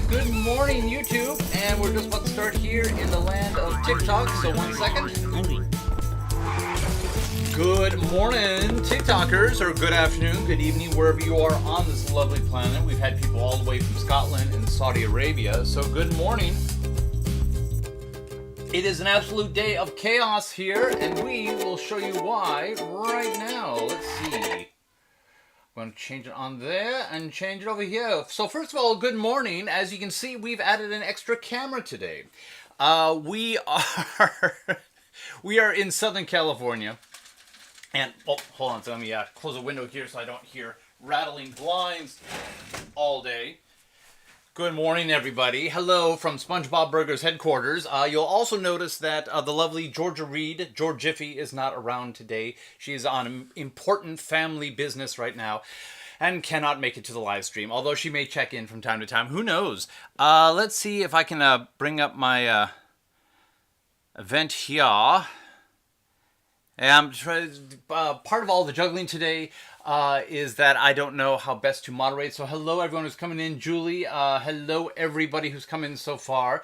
Good morning, YouTube, and we're just about to start here in the land of TikTok, so 1 second. Good morning, TikTokers, or good afternoon, good evening, wherever you are on this lovely planet. We've had people all the way from Scotland and Saudi Arabia, so good morning. It is an absolute day of chaos here, and we will show you why right now. Let's see. I'm going to change it on there and change it over here. So first of all, good morning. As you can see, we've added an extra camera today. We are in Southern California. And, oh, hold on. So let me close the window here so I don't hear rattling blinds all day. Good morning, everybody. Hello from SpongeBob Burgers headquarters. You'll also notice that the lovely Georgia Reed, Georgiffy, is not around today. She is on important family business right now and cannot make it to the live stream, although she may check in from time to time. Who knows? Let's see if I can bring up my event here. And part of all the juggling today is that I don't know how best to moderate. So hello everyone who's coming in. Julie, hello everybody who's come in so far.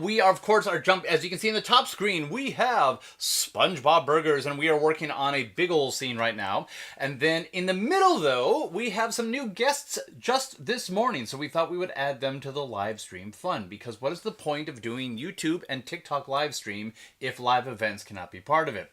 We are, of course, as you can see in the top screen, we have SpongeBob Burgers, and we are working on a big old scene right now. And then in the middle, though, we have some new guests just this morning. So we thought we would add them to the live stream fun, because what is the point of doing YouTube and TikTok live stream if live events cannot be part of it?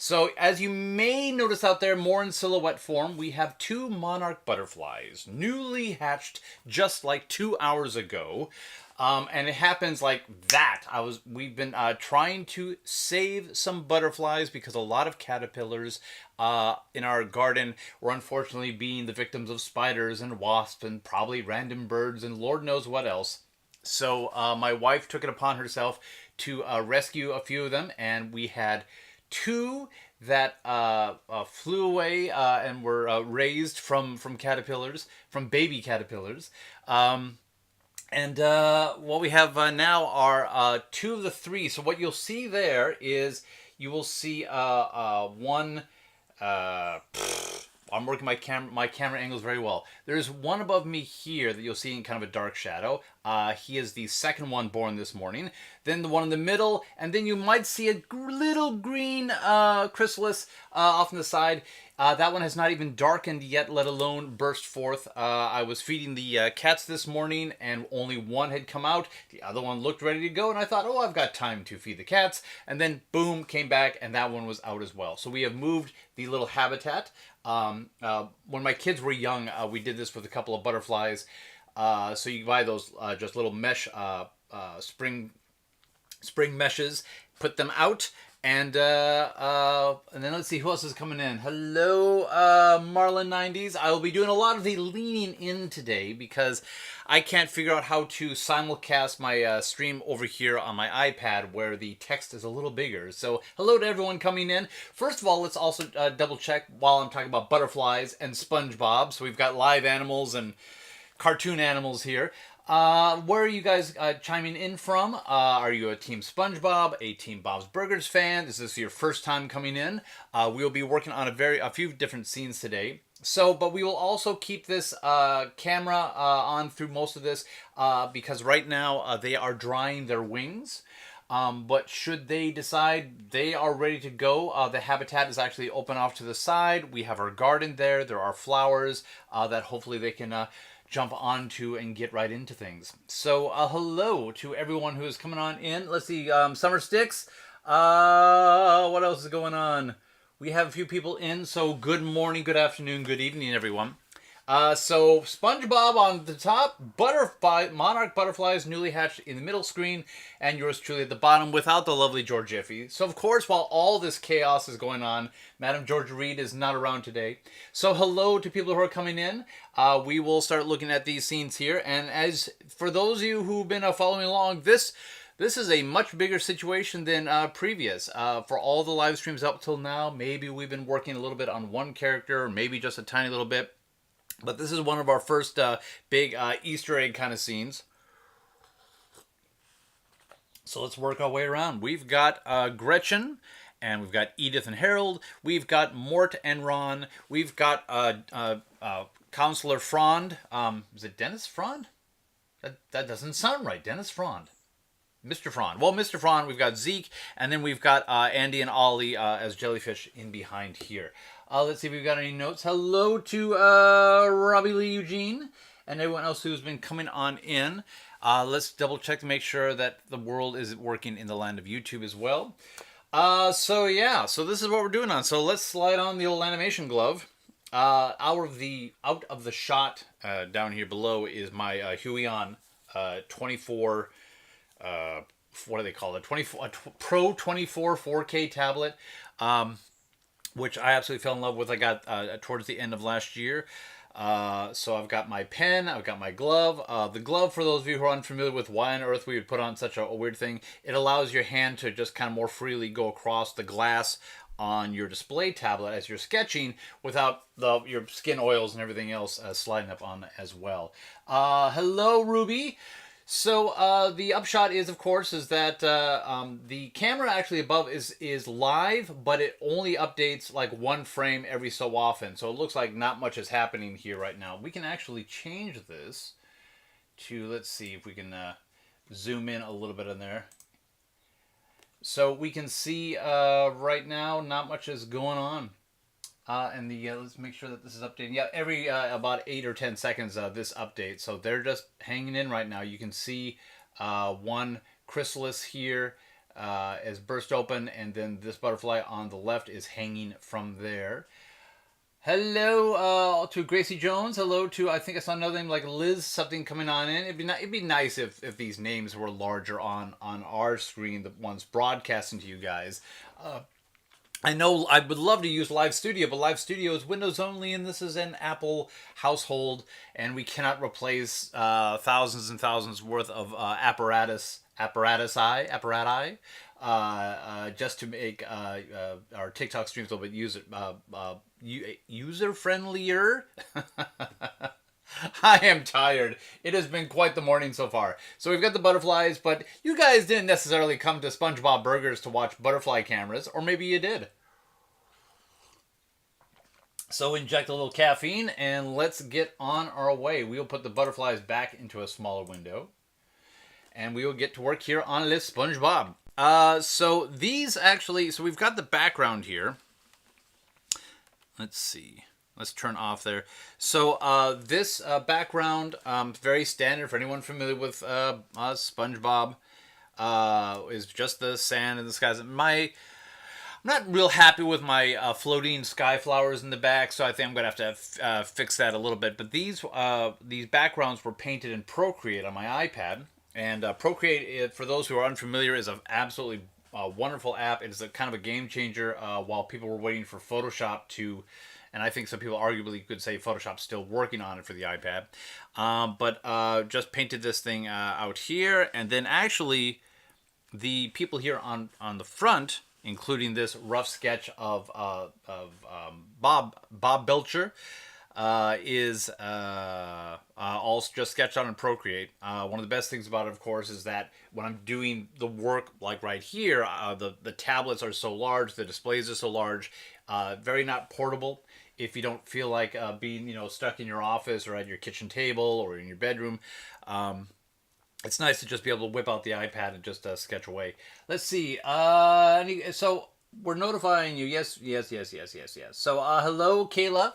So, as you may notice out there, more in silhouette form, we have two monarch butterflies, newly hatched just like 2 hours ago. And it happens like that. We've been trying to save some butterflies because a lot of caterpillars in our garden were unfortunately being the victims of spiders and wasps and probably random birds and Lord knows what else. So, my wife took it upon herself to rescue a few of them, and we had two that flew away and were raised from caterpillars, from baby caterpillars. And what we have now are two of the three. So what you'll see there is you will see one. I'm working my camera angles very well. There's one above me here that you'll see in kind of a dark shadow. He is the second one born this morning. Then the one in the middle, and then you might see a little green chrysalis off on the side. That one has not even darkened yet, let alone burst forth. I was feeding the cats this morning, and only one had come out. The other one looked ready to go, and I thought, oh, I've got time to feed the cats. And then, boom, came back, and that one was out as well. So we have moved the little habitat. When my kids were young, we did this with a couple of butterflies. So you buy those just little mesh spring meshes, put them out, and then let's see who else is coming in. Hello, Marlon90s. I will be doing a lot of the leaning in today because I can't figure out how to simulcast my stream over here on my iPad where the text is a little bigger. So hello to everyone coming in. First of all, let's also double check while I'm talking about butterflies and SpongeBob. So we've got live animals and cartoon animals here. Where are you guys chiming in from? Are you a Team SpongeBob, a Team Bob's Burgers fan? Is this your first time coming in? We'll be working on a few different scenes today. So, but we will also keep this camera on through most of this because right now they are drying their wings. But should they decide they are ready to go, the habitat is actually open off to the side. We have our garden there. There are flowers that hopefully they can jump onto and get right into things. So hello to everyone who is coming on in. Let's see, Summer Sticks. What else is going on? We have a few people in, so good morning, good afternoon, good evening, everyone. So SpongeBob on the top, monarch butterflies newly hatched in the middle screen, and yours truly at the bottom without the lovely Georgiffy. So of course, while all this chaos is going on, Madam Georgia Reed is not around today. So hello to people who are coming in. We will start looking at these scenes here, and as for those of you who've been following along, this is a much bigger situation than previous. For all the live streams up till now, maybe we've been working a little bit on one character, or maybe just a tiny little bit. But this is one of our first big Easter egg kind of scenes. So let's work our way around. We've got Gretchen, and we've got Edith and Harold. We've got Mort and Ron. We've got Counselor Frond. Is it Dennis Frond? That doesn't sound right. Dennis Frond. Mr. Frond. Well, Mr. Frond, we've got Zeke, and then we've got Andy and Ollie as jellyfish in behind here. Let's see if we've got any notes. Hello to Robbie Lee Eugene and everyone else who's been coming on in. Let's double check to make sure that the world is working in the land of YouTube as well. So this is what we're doing on. So let's slide on the old animation glove. Out of the shot down here below is my Huion 24. What do they call it? Pro 24 4K tablet, which I absolutely fell in love with. I got towards the end of last year. So I've got my pen, I've got my glove. The glove, for those of you who are unfamiliar with why on earth we would put on such a weird thing, it allows your hand to just kind of more freely go across the glass on your display tablet as you're sketching without your skin oils and everything else sliding up on as well. Hello, Ruby. So the upshot is, of course, is that the camera actually above is live, but it only updates like one frame every so often. So it looks like not much is happening here right now. We can actually change this to, let's see if we can zoom in a little bit in there. So we can see right now not much is going on. And let's make sure that this is updating. Yeah, every about 8 or 10 seconds this updates. So they're just hanging in right now. You can see one chrysalis here is burst open, and then this butterfly on the left is hanging from there. Hello to Gracie Jones. Hello to, I think I saw another name like Liz something coming on in. It'd be nice if these names were larger on our screen, the ones broadcasting to you guys. I know I would love to use Live Studio, but Live Studio is Windows only, and this is an Apple household, and we cannot replace thousands and thousands worth of apparati, just to make our TikTok streams a little bit user friendlier. I am tired. It has been quite the morning so far. So we've got the butterflies, but you guys didn't necessarily come to SpongeBob Burgers to watch butterfly cameras, or maybe you did. So inject a little caffeine, and let's get on our way. We'll put the butterflies back into a smaller window, and we will get to work here on this SpongeBob. So we've got the background here. Let's see. Let's turn off there. So this background, very standard for anyone familiar with SpongeBob, is just the sand and the skies. I'm not real happy with my floating sky flowers in the back, so I think I'm going to have to fix that a little bit. But these backgrounds were painted in Procreate on my iPad. And Procreate, for those who are unfamiliar, is an absolutely wonderful app. It is a kind of a game changer while people were waiting for Photoshop to... And I think some people arguably could say Photoshop's still working on it for the iPad. But just painted this thing out here. And then actually, the people here on the front, including this rough sketch of Bob Belcher, is all just sketched out in Procreate. One of the best things about it, of course, is that when I'm doing the work like right here, the tablets are so large, the displays are so large, very not portable. If you don't feel like being stuck in your office or at your kitchen table or in your bedroom, it's nice to just be able to whip out the iPad and just sketch away. Let's see. So we're notifying you. Yes. So hello, Kayla.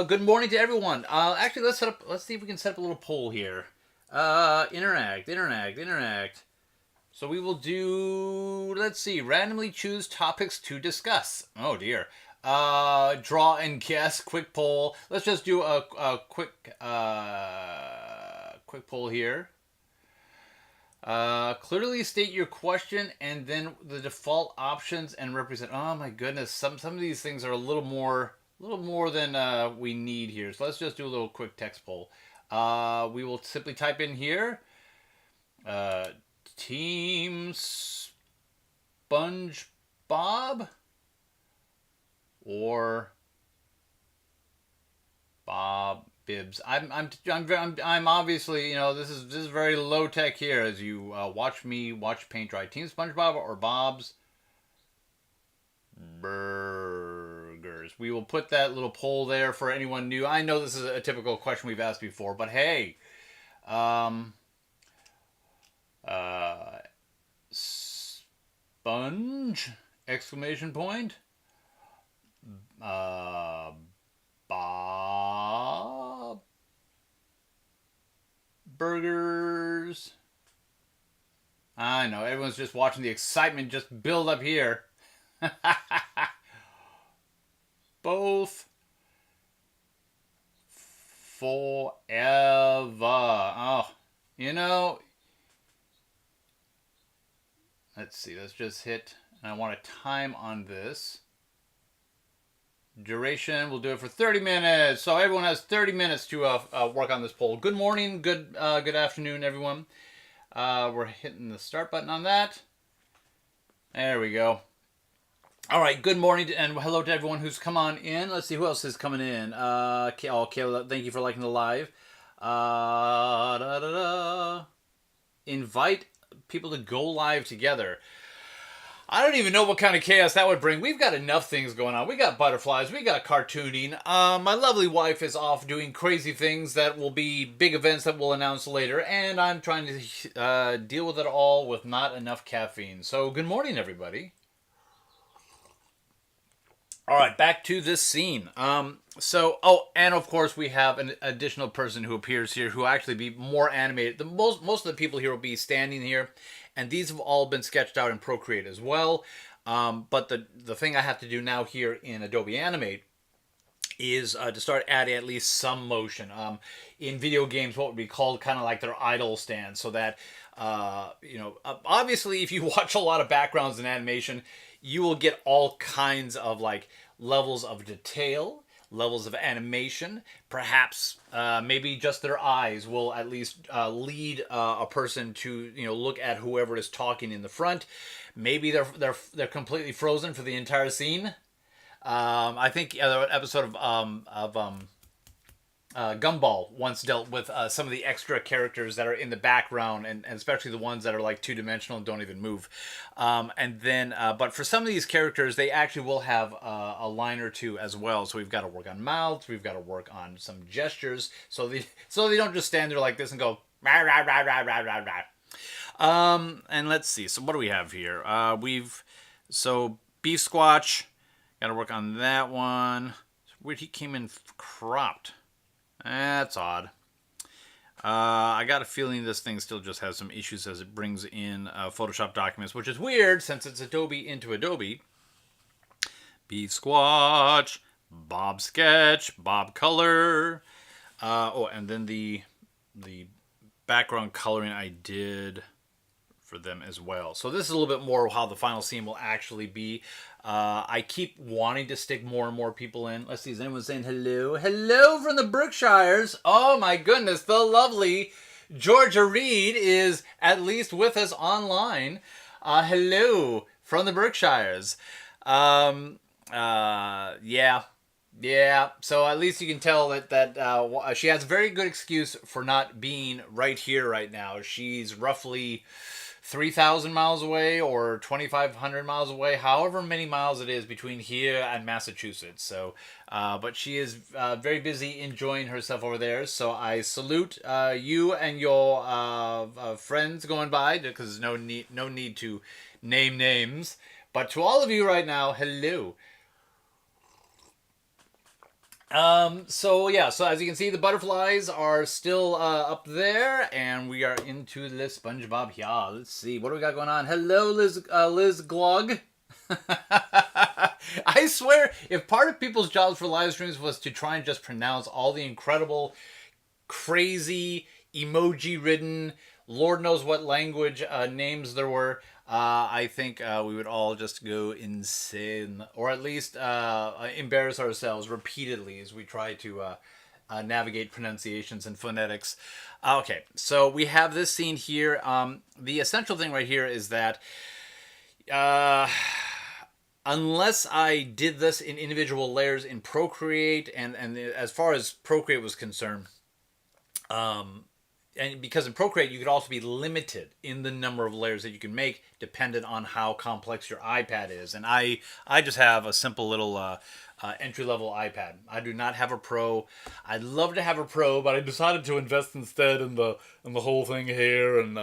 Good morning to everyone. Actually, let's see if we can set up a little poll here. Interact. So we will do, let's see, randomly choose topics to discuss. Oh dear. Draw and guess, quick poll. Let's just do a quick poll here. Clearly state your question and then the default options and represent. Oh my goodness, some of these things are a little more than we need here. So let's just do a little quick text poll. We will simply type in here, Team SpongeBob or Bob Bibbs. I'm obviously, this is very low tech here as you watch me paint dry. Team SpongeBob or Bob's Burgers. We will put that little poll there for anyone new. I know this is a typical question we've asked before, but hey, Um, uh, Sponge! Exclamation point. Uh, Bob Burgers. I know, everyone's just watching the excitement just build up here. Both forever. Oh, you know, let's see, let's just hit, and I want a time on this. Duration, we'll do it for 30 minutes. So everyone has 30 minutes to work on this poll. Good morning, good afternoon, everyone. We're hitting the start button on that. There we go. All right, good morning and hello to everyone who's come on in. Let's see who else is coming in. Kayla, thank you for liking the live. Da, da, da. Invite people to go live together. I don't even know what kind of chaos that would bring. We've got enough things going on. We got butterflies. We got cartooning. My lovely wife is off doing crazy things that will be big events that we'll announce later. And I'm trying to deal with it all with not enough caffeine. So good morning, everybody. All right, back to this scene. And of course we have an additional person who appears here who will actually be more animated. Most of the people here will be standing here, and these have all been sketched out in Procreate as well. But the thing I have to do now here in Adobe Animate is to start adding at least some motion. In video games, what would be called kind of like their idle stand, so that obviously if you watch a lot of backgrounds in animation, you will get all kinds of like levels of detail, levels of animation. Perhaps maybe just their eyes will at least lead a person to look at whoever is talking in the front. Maybe they're completely frozen for the entire scene. I think an episode of Gumball once dealt with some of the extra characters that are in the background, and especially the ones that are like two-dimensional and don't even move. But for some of these characters, they actually will have a line or two as well. So we've got to work on mouths, we've got to work on some gestures, so they don't just stand there like this and go rah rah rah rah rah rah rah. And let's see. So what do we have here? So Beef Squatch. Got to work on that one. Weird, he came in cropped. That's odd. I got a feeling this thing still just has some issues as it brings in Photoshop documents, which is weird since it's Adobe into Adobe. Beef Squatch, Bob Sketch, Bob Color. And then the background coloring I did for them as well. So this is a little bit more how the final scene will actually be. I keep wanting to stick more and more people in. Let's see, is anyone saying hello? Hello from the Berkshires. Oh my goodness, the lovely Georgia Reed is at least with us online. Hello from the Berkshires. Yeah. So at least you can tell that she has a very good excuse for not being right here right now. She's roughly 3,000 miles away or 2,500 miles away, however many miles it is between here and Massachusetts. So, but she is very busy enjoying herself over there. So I salute you and your friends going by, because there's no need to name names. But to all of you right now, hello. So as you can see, the butterflies are still up there, and we are into the SpongeBob here. Let's see, what do we got going on? Hello, Liz Glog. I swear, if part of people's jobs for live streams was to try and just pronounce all the incredible, crazy, emoji-ridden, Lord knows what language names there were, I think we would all just go insane, or at least embarrass ourselves repeatedly as we try to navigate pronunciations and phonetics. Okay, so we have this scene here. The essential thing right here is that unless I did this in individual layers in Procreate, and as far as Procreate was concerned, and because in Procreate you could also be limited in the number of layers that you can make, dependent on how complex your iPad is. And I just have a simple little entry level iPad. I do not have a Pro. I'd love to have a Pro, but I decided to invest instead in the whole thing here and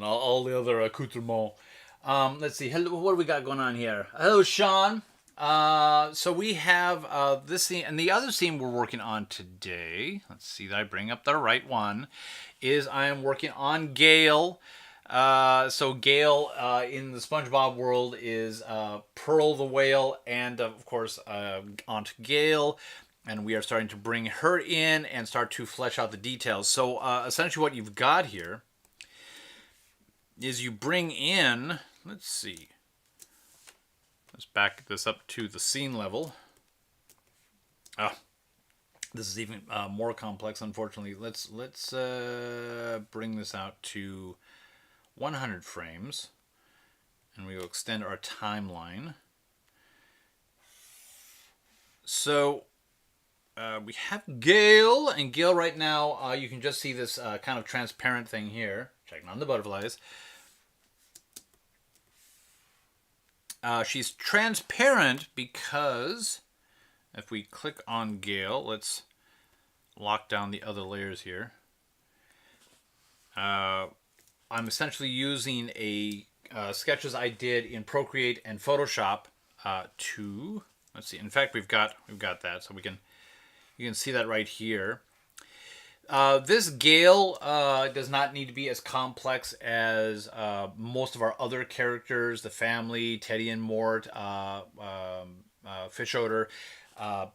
all the other accoutrements. Let's see. Hello, what do we got going on here? Hello, Sean. So we have this scene, and the other scene we're working on today. Let's see that I bring up the right one. Is I am working on Gale. So Gale in the SpongeBob world is Pearl the whale, and of course Aunt Gale. And we are starting to bring her in and start to flesh out the details. So essentially, what you've got here is you bring in. Let's see. Let's back this up to the scene level. Oh, this is even more complex, unfortunately. Let's bring this out to 100 frames, and we will extend our timeline. So we have Gale, and Gale right now, you can just see this kind of transparent thing here. Checking on the butterflies. She's transparent because if we click on Gale, let's lock down the other layers here. I'm essentially using a sketches I did in Procreate and Photoshop to, let's see. In fact, we've got that, so you can see that right here. This Gale does not need to be as complex as most of our other characters, the family, Teddy and Mort, Fish Odor,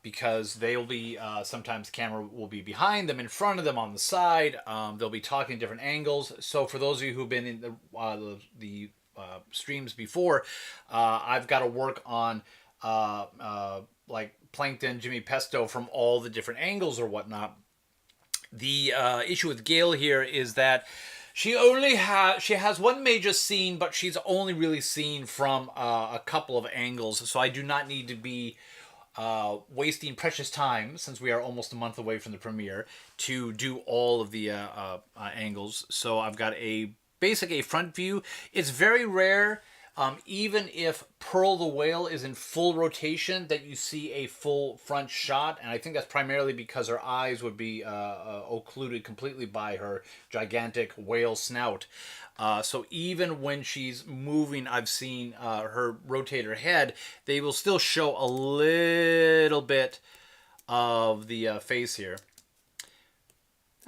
because they'll be, sometimes the camera will be behind them, in front of them, on the side. They'll be talking different angles. So for those of you who've been in the streams before, I've got to work on like Plankton, Jimmy Pesto from all the different angles or whatnot. The issue with Gale here is that she has one major scene, but she's only really seen from a couple of angles. So I do not need to be wasting precious time, since we are almost a month away from the premiere, to do all of the angles. So I've got a front view. It's very rare. Even if Pearl the whale is in full rotation, that you see a full front shot, and I think that's primarily because her eyes would be occluded completely by her gigantic whale snout. So even when she's moving, I've seen her rotate her head, they will still show a little bit of the face here.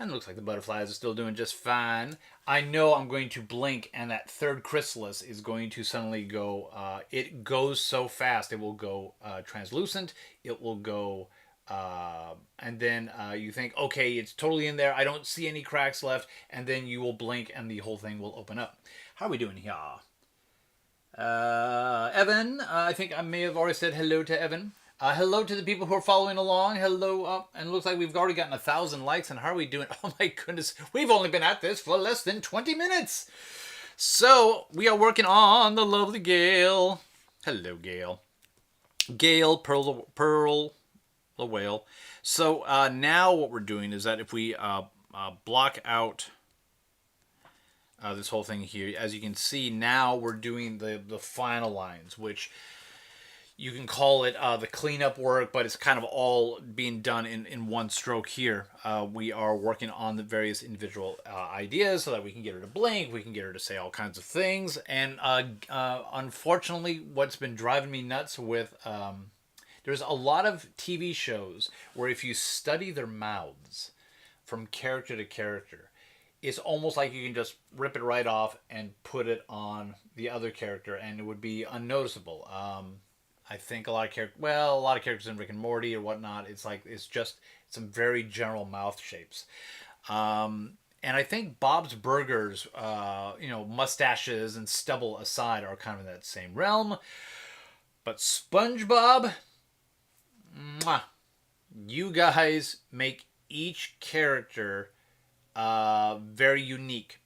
And it looks like the butterflies are still doing just fine. I know I'm going to blink, and that third chrysalis is going to suddenly go. It goes so fast. It will go translucent. It will go, and then you think, okay, it's totally in there. I don't see any cracks left. And then you will blink, and the whole thing will open up. How are we doing here? Evan, I think I may have already said hello to Evan. Hello to the people who are following along. Hello, and it looks like we've already gotten 1,000 likes. And how are we doing? Oh my goodness, we've only been at this for less than 20 minutes. So we are working on the lovely Gale. Hello, Gale. Gale, Pearl the whale. So now what we're doing is that if we block out this whole thing here, as you can see, now we're doing the final lines, which you can call it the cleanup work, but it's kind of all being done in one stroke here. We are working on the various individual ideas so that we can get her to blink, we can get her to say all kinds of things. And unfortunately, what's been driving me nuts with... there's a lot of TV shows where if you study their mouths from character to character, it's almost like you can just rip it right off and put it on the other character, and it would be unnoticeable. I think a lot of characters in Rick and Morty or whatnot, it's just some very general mouth shapes. And I think Bob's Burgers, mustaches and stubble aside, are kind of in that same realm. But SpongeBob, mwah, you guys make each character very unique.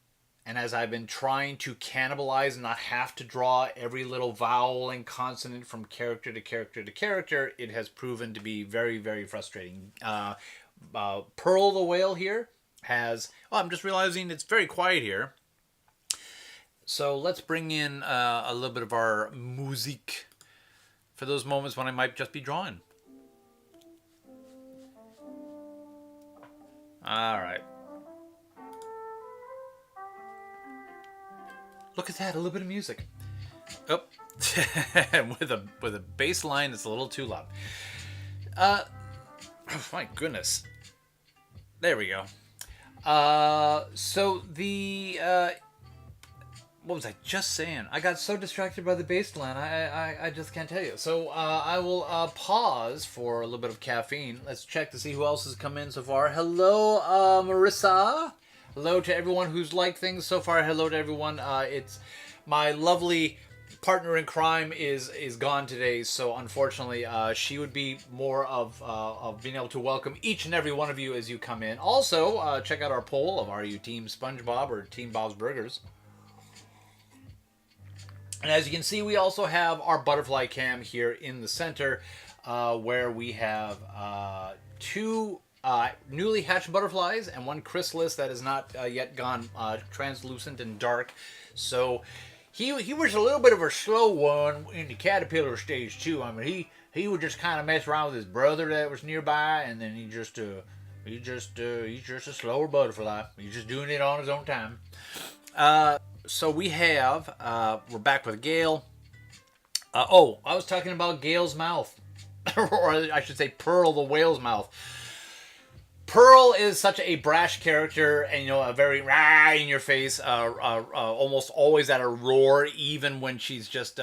And as I've been trying to cannibalize and not have to draw every little vowel and consonant from character to character to character, it has proven to be very, very frustrating. Pearl the whale here has... Oh, I'm just realizing it's very quiet here. So let's bring in a little bit of our music for those moments when I might just be drawing. All right. Look at that, a little bit of music. Oh, with a bass line that's a little too loud. Oh, my goodness. There we go. So the what was I just saying? I got so distracted by the bass line, I just can't tell you. So I will pause for a little bit of caffeine. Let's check to see who else has come in so far. Hello, Marissa. Hello to everyone who's liked things so far. Hello to everyone. It's my lovely partner in crime is gone today, so unfortunately she would be more of being able to welcome each and every one of you as you come in. Also, check out our poll of are you Team SpongeBob or Team Bob's Burgers. And as you can see, we also have our butterfly cam here in the center, where we have two newly hatched butterflies and one chrysalis that has not yet gone translucent and dark. So he was a little bit of a slow one in the caterpillar stage too. I mean, he would just kind of mess around with his brother that was nearby, and then he's just a slower butterfly. He's just doing it on his own time. So we have, we're back with Gale. Oh, I was talking about Gale's mouth. Or I should say Pearl the whale's mouth. Pearl is such a brash character, and a very in your face, almost always at a roar, even when she's just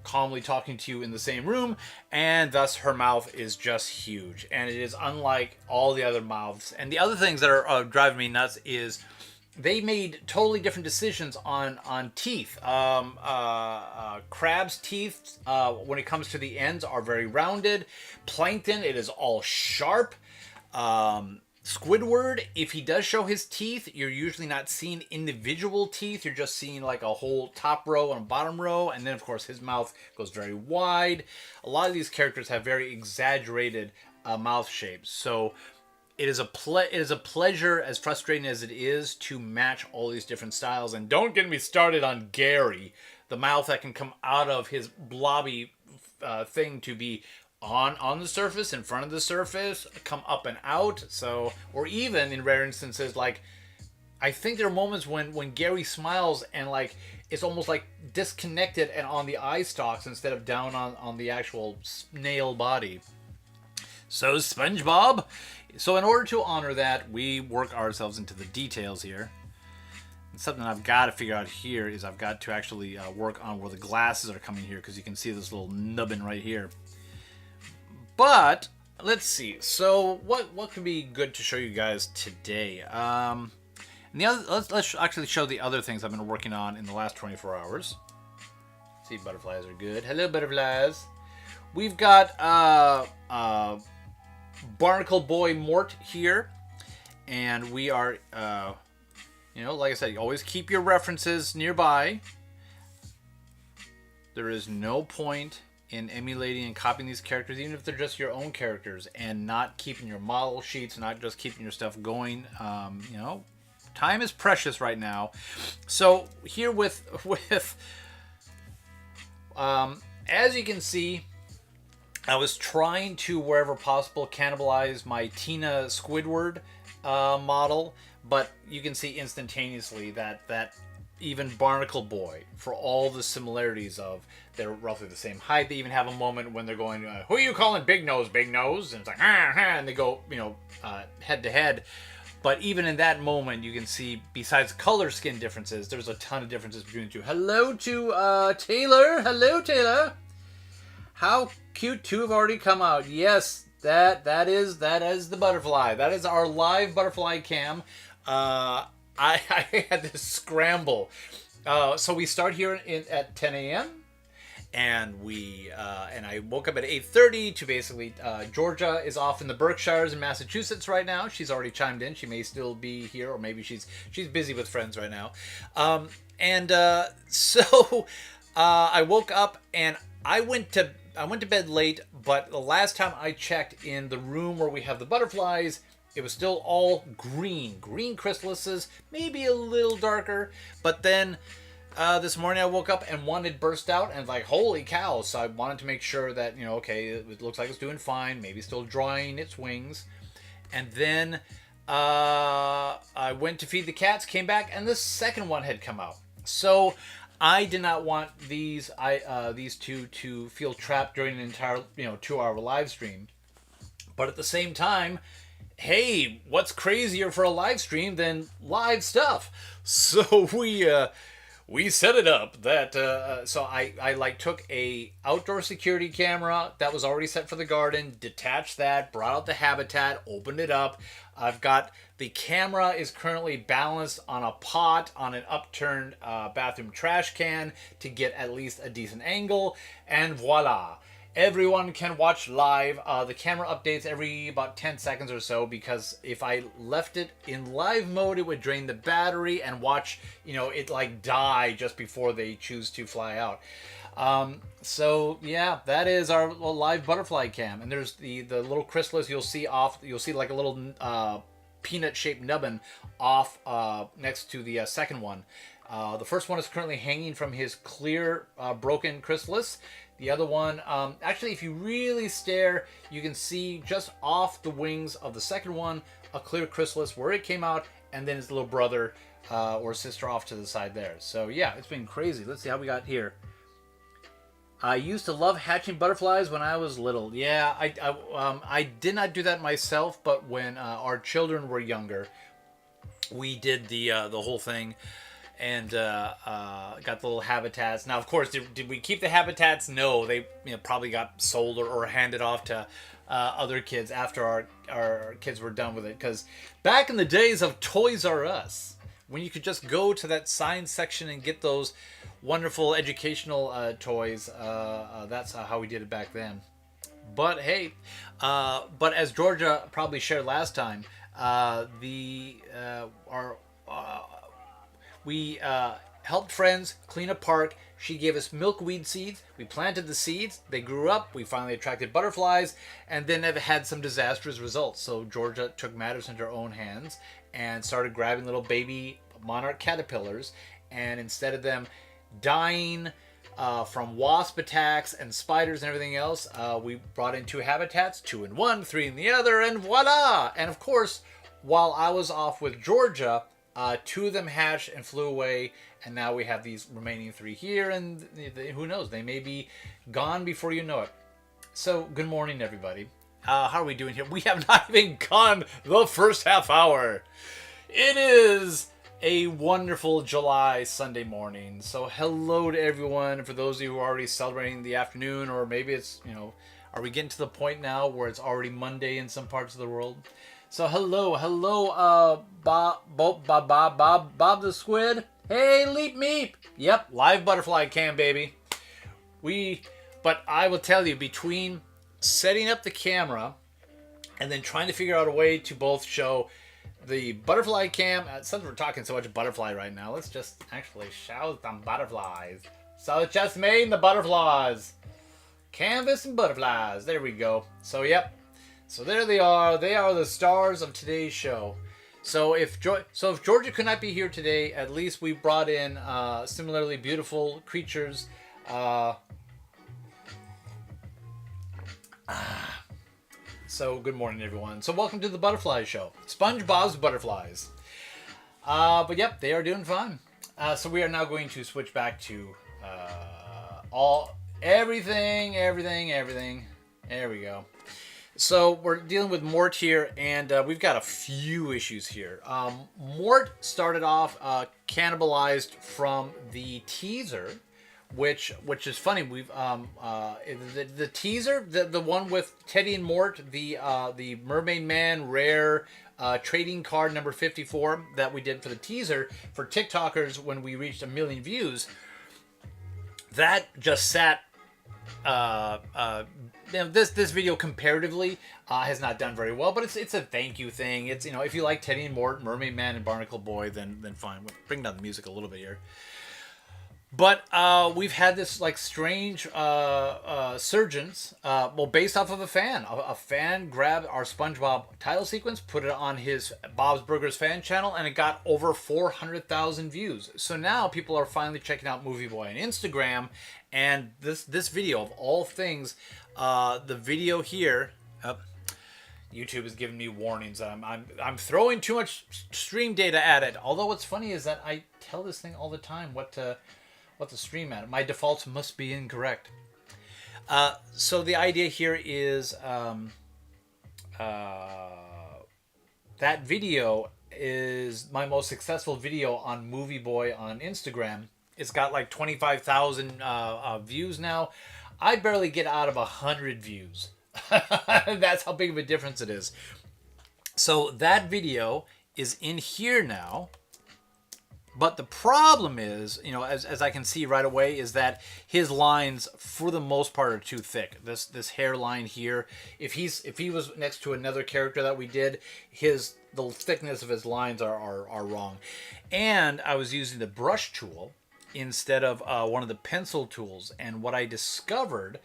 calmly talking to you in the same room, and thus her mouth is just huge, and it is unlike all the other mouths. And the other things that are driving me nuts is they made totally different decisions on teeth. Crab's teeth, when it comes to the ends, are very rounded. Plankton, it is all sharp. Squidward, if he does show his teeth, you're usually not seeing individual teeth. You're just seeing like a whole top row and a bottom row. And then, of course, his mouth goes very wide. A lot of these characters have very exaggerated mouth shapes. So it is a pleasure, as frustrating as it is, to match all these different styles. And don't get me started on Gary, the mouth that can come out of his blobby thing to be on the surface, in front of the surface, come up and out. So, or even in rare instances, like I think there are moments when Gary smiles and like it's almost like disconnected and on the eye stalks instead of down on the actual snail body. So SpongeBob. So in order to honor that, we work ourselves into the details here. And something I've got to figure out here is I've got to actually work on where the glasses are coming here, because you can see this little nubbin right here. But let's see. So what could be good to show you guys today? And the other, let's actually show the other things I've been working on in the last 24 hours. See, butterflies are good. Hello, butterflies. We've got Barnacle Boy Mort here, and we are, like I said, you always keep your references nearby. There is no point in emulating and copying these characters, even if they're just your own characters, and not keeping your model sheets, not just keeping your stuff going. Time is precious right now. So here with as you can see, I was trying to, wherever possible, cannibalize my Tina Squidward model, but you can see instantaneously that even Barnacle Boy, for all the similarities of they're roughly the same height, they even have a moment when they're going, who are you calling Big Nose, Big Nose? And it's like, and they go, head to head. But even in that moment, you can see, besides color skin differences, there's a ton of differences between the two. Hello to Taylor. Hello, Taylor. How cute two have already come out. Yes, that is the butterfly. That is our live butterfly cam. I had to scramble. So we start here at 10 a.m. and I woke up at 8:30 to basically, Georgia is off in the Berkshires in Massachusetts right now. She's already chimed in. She may still be here, or maybe she's busy with friends right now. So I woke up and I went to bed late, but the last time I checked in the room where we have the butterflies, It was still all green chrysalises, maybe a little darker. But then this morning I woke up and one had burst out, and like, holy cow! So I wanted to make sure that, okay, it looks like it's doing fine, maybe still drying its wings. And then I went to feed the cats, came back, and the second one had come out. So I did not want these two to feel trapped during an entire 2-hour live stream. But at the same time, hey, what's crazier for a live stream than live stuff? So we set it up that so I like took a outdoor security camera that was already set for the garden, detached that, brought out the habitat, opened it up. I've got the camera is currently balanced on a pot on an upturned bathroom trash can to get at least a decent angle, and voila. Everyone can watch live. The camera updates every about 10 seconds or so, because if I left it in live mode, it would drain the battery and watch, it like die just before they choose to fly out. So yeah, that is our live butterfly cam. And there's the little chrysalis you'll see like a little peanut-shaped nubbin off next to the second one. The first one is currently hanging from his clear broken chrysalis. The other one, actually, if you really stare, you can see just off the wings of the second one a clear chrysalis where it came out, and then his little brother or sister off to the side there. So yeah, it's been crazy. Let's see how we got here. I used to love hatching butterflies when I was little. Yeah, I did not do that myself, but when our children were younger, we did the whole thing. And got the little habitats. Now, of course, did we keep the habitats? No, they probably got sold or handed off to other kids after our kids were done with it. Because back in the days of Toys R Us, when you could just go to that science section and get those wonderful educational toys, that's how we did it back then. But hey, but as Georgia probably shared last time, we helped friends clean a park. She gave us milkweed seeds. We planted the seeds. They grew up. We finally attracted butterflies, and then have had some disastrous results. So Georgia took matters into her own hands and started grabbing little baby monarch caterpillars. And instead of them dying from wasp attacks and spiders and everything else, we brought in 2 habitats, 2 in one, 3 in the other, and voila! And of course, while I was off with Georgia, 2 of them hatched and flew away, and now we have these remaining 3 here, and who knows, they may be gone before you know it. So, good morning, everybody. How are we doing here? We have not even gone the first half hour. It is a wonderful July Sunday morning. So, hello to everyone. For those of you who are already celebrating the afternoon, or maybe it's, are we getting to the point now where it's already Monday in some parts of the world? So hello, Bob the Squid. Hey, Leap Meep. Yep, live butterfly cam, baby. But I will tell you, between setting up the camera and then trying to figure out a way to both show the butterfly cam, since we're talking so much butterfly right now, let's just actually show some butterflies. So it's just me and the butterflies. Canvas and butterflies. There we go. So yep. So there they are. They are the stars of today's show. So if Georgia could not be here today, at least we brought in similarly beautiful creatures. So good morning, everyone. So welcome to the Butterfly Show. SpongeBob's Butterflies. But yep, they are doing fine. So we are now going to switch back to everything. There we go. So we're dealing with Mort here, and we've got a few issues here. Mort started off cannibalized from the teaser, which is funny. We've the teaser, the one with Teddy and Mort, the Mermaid Man rare trading card number 54 that we did for the teaser for TikTokers when we reached 1 million views. That just sat. This video comparatively has not done very well, but it's a thank you thing. It's, if you like Teddy and Mort, Mermaid Man, and Barnacle Boy, then fine. We'll bring down the music a little bit here. But we've had this like strange surgence, well, based off of a fan. A fan grabbed our SpongeBob title sequence, put it on his Bob's Burgers fan channel, and it got over 400,000 views. So now people are finally checking out Movie Boy on Instagram, and this video of all things, the video here. YouTube is giving me warnings that I'm throwing too much stream data at it. Although what's funny is that I tell this thing all the time what to stream at. My defaults must be incorrect. So the idea here is that video is my most successful video on Movie Boy on Instagram. It's got like 25,000 views now. I barely get out of 100 views. That's how big of a difference it is. So that video is in here now. But the problem is, as I can see right away, is that his lines, for the most part, are too thick. This hairline here, if he was next to another character that we did, the thickness of his lines are wrong. And I was using the brush tool instead of one of the pencil tools. And what I discovered,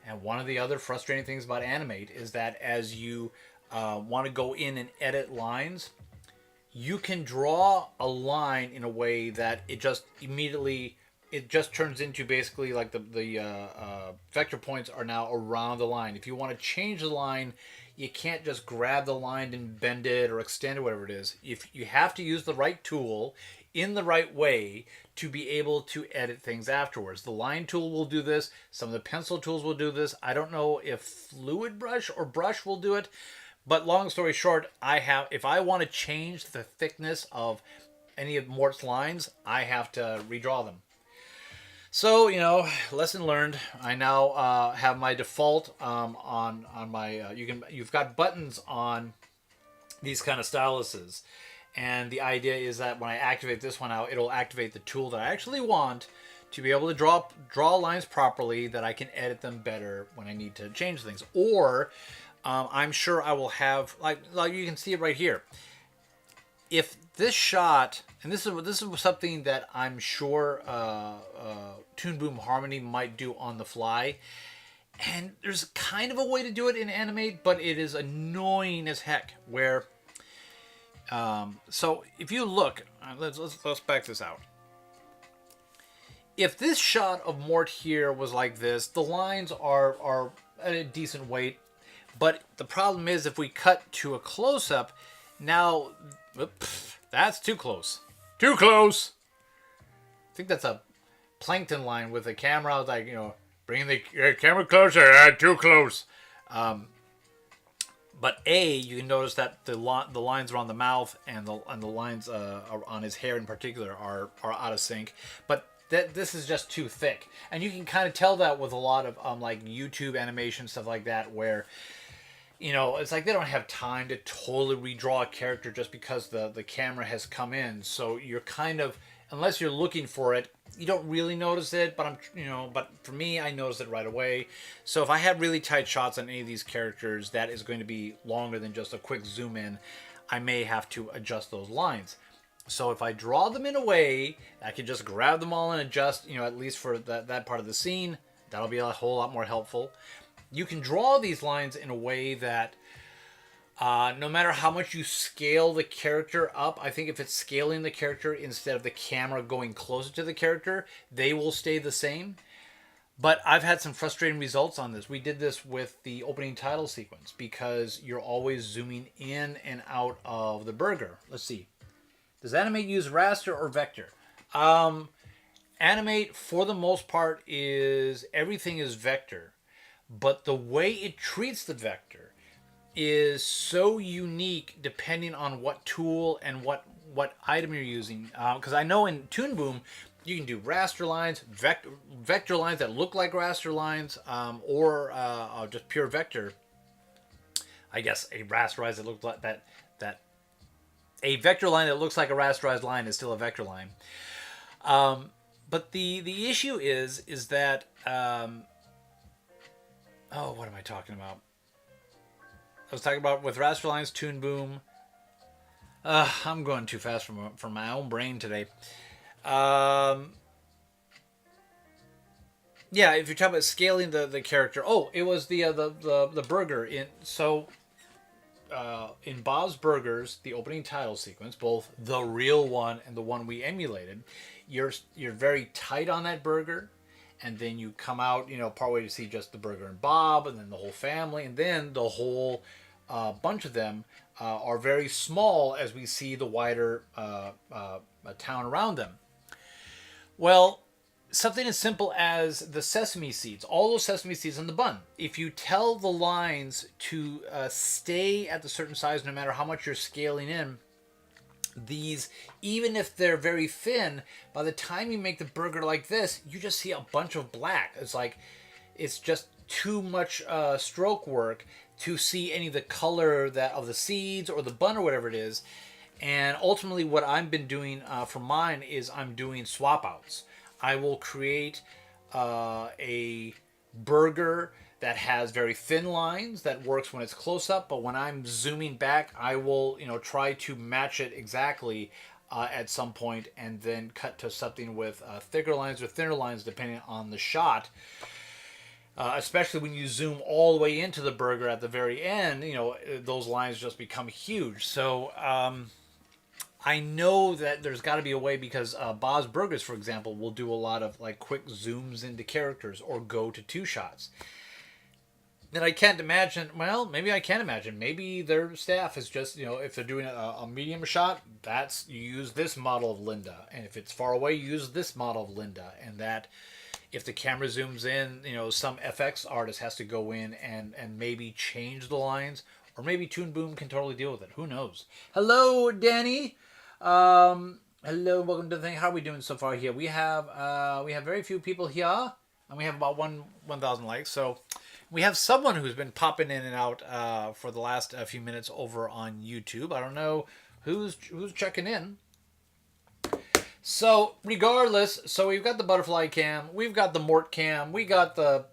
and one of the other frustrating things about Animate, is that as you want to go in and edit lines, you can draw a line in a way that it just turns into basically like the vector points are now around the line. If you want to change the line, you can't just grab the line and bend it or extend it, whatever it is. If you have to use the right tool in the right way to be able to edit things afterwards. The line tool will do this. Some of the pencil tools will do this. I don't know if fluid brush or brush will do it. But long story short, if I want to change the thickness of any of Mort's lines, I have to redraw them. So, lesson learned. I now have my default on my. You've got buttons on these kind of styluses, and the idea is that when I activate this one out, it'll activate the tool that I actually want to be able to draw lines properly, that I can edit them better when I need to change things. Or I'm sure I will have, like you can see it right here. If this shot, and this is something that I'm sure Toon Boom Harmony might do on the fly, and there's kind of a way to do it in Animate, but it is annoying as heck. Where, so if you look, let's back this out. If this shot of Mort here was like this, the lines are at a decent weight. But the problem is, if we cut to a close-up, now, that's too close. Too close! I think that's a Plankton line with the camera, like, bring the camera closer, too close. But you can notice that the lines around the mouth and the lines on his hair in particular are out of sync. But this is just too thick. And you can kind of tell that with a lot of like YouTube animation, stuff like that, where it's like they don't have time to totally redraw a character just because the camera has come in. So you're kind of, unless you're looking for it, you don't really notice it. But but for me, I notice it right away. So if I have really tight shots on any of these characters, that is going to be longer than just a quick zoom in. I may have to adjust those lines. So if I draw them in a way, I can just grab them all and adjust, at least for that part of the scene. That'll be a whole lot more helpful. You can draw these lines in a way that no matter how much you scale the character up, I think if it's scaling the character instead of the camera going closer to the character, they will stay the same. But I've had some frustrating results on this. We did this with the opening title sequence because you're always zooming in and out of the burger. Let's see. Does Animate use raster or vector? Animate, for the most part, everything is vector. But the way it treats the vector is so unique depending on what tool and what item you're using. Because I know in Toon Boom, you can do raster lines, vector lines that look like raster lines, or just pure vector. I guess a rasterized that looks like that a vector line that looks like a rasterized line is still a vector line. But the issue is that what am I talking about? I was talking about with raster lines, Toon Boom. I'm going too fast for my own brain today. Yeah, if you're talking about scaling the character, oh, it was the burger in Bob's Burgers, the opening title sequence, both the real one and the one we emulated, you're very tight on that burger, and then you come out, partway to see just the burger and Bob, and then the whole family, and then the whole bunch of them are very small as we see the wider town around them. Well, something as simple as the sesame seeds, all those sesame seeds in the bun. If you tell the lines to stay at the certain size, no matter how much you're scaling in, these, even if they're very thin, by the time you make the burger like this, you just see a bunch of black. It's just too much stroke work to see any of the color that of the seeds or the bun or whatever it is. And ultimately, what I've been doing for mine is I'm doing swap outs. I will create a burger that has very thin lines that works when it's close up, but when I'm zooming back, I will try to match it exactly at some point, and then cut to something with thicker lines or thinner lines depending on the shot. Especially when you zoom all the way into the burger at the very end, those lines just become huge. So I know that there's got to be a way, because Bob's Burgers, for example, will do a lot of like quick zooms into characters or go to two shots. And I can't imagine. Well, maybe I can imagine. Maybe their staff is just, if they're doing a medium shot, you use this model of Linda, and if it's far away, you use this model of Linda, and that if the camera zooms in, some FX artist has to go in and maybe change the lines, or maybe Toon Boom can totally deal with it. Who knows? Hello, Danny. Hello, welcome to the thing. How are we doing so far here? We have very few people here, and we have about 1,000 likes. So we have someone who's been popping in and out for the last few minutes over on YouTube. I don't know who's checking in. So regardless, so we've got the butterfly cam, we've got the Mort cam, we got the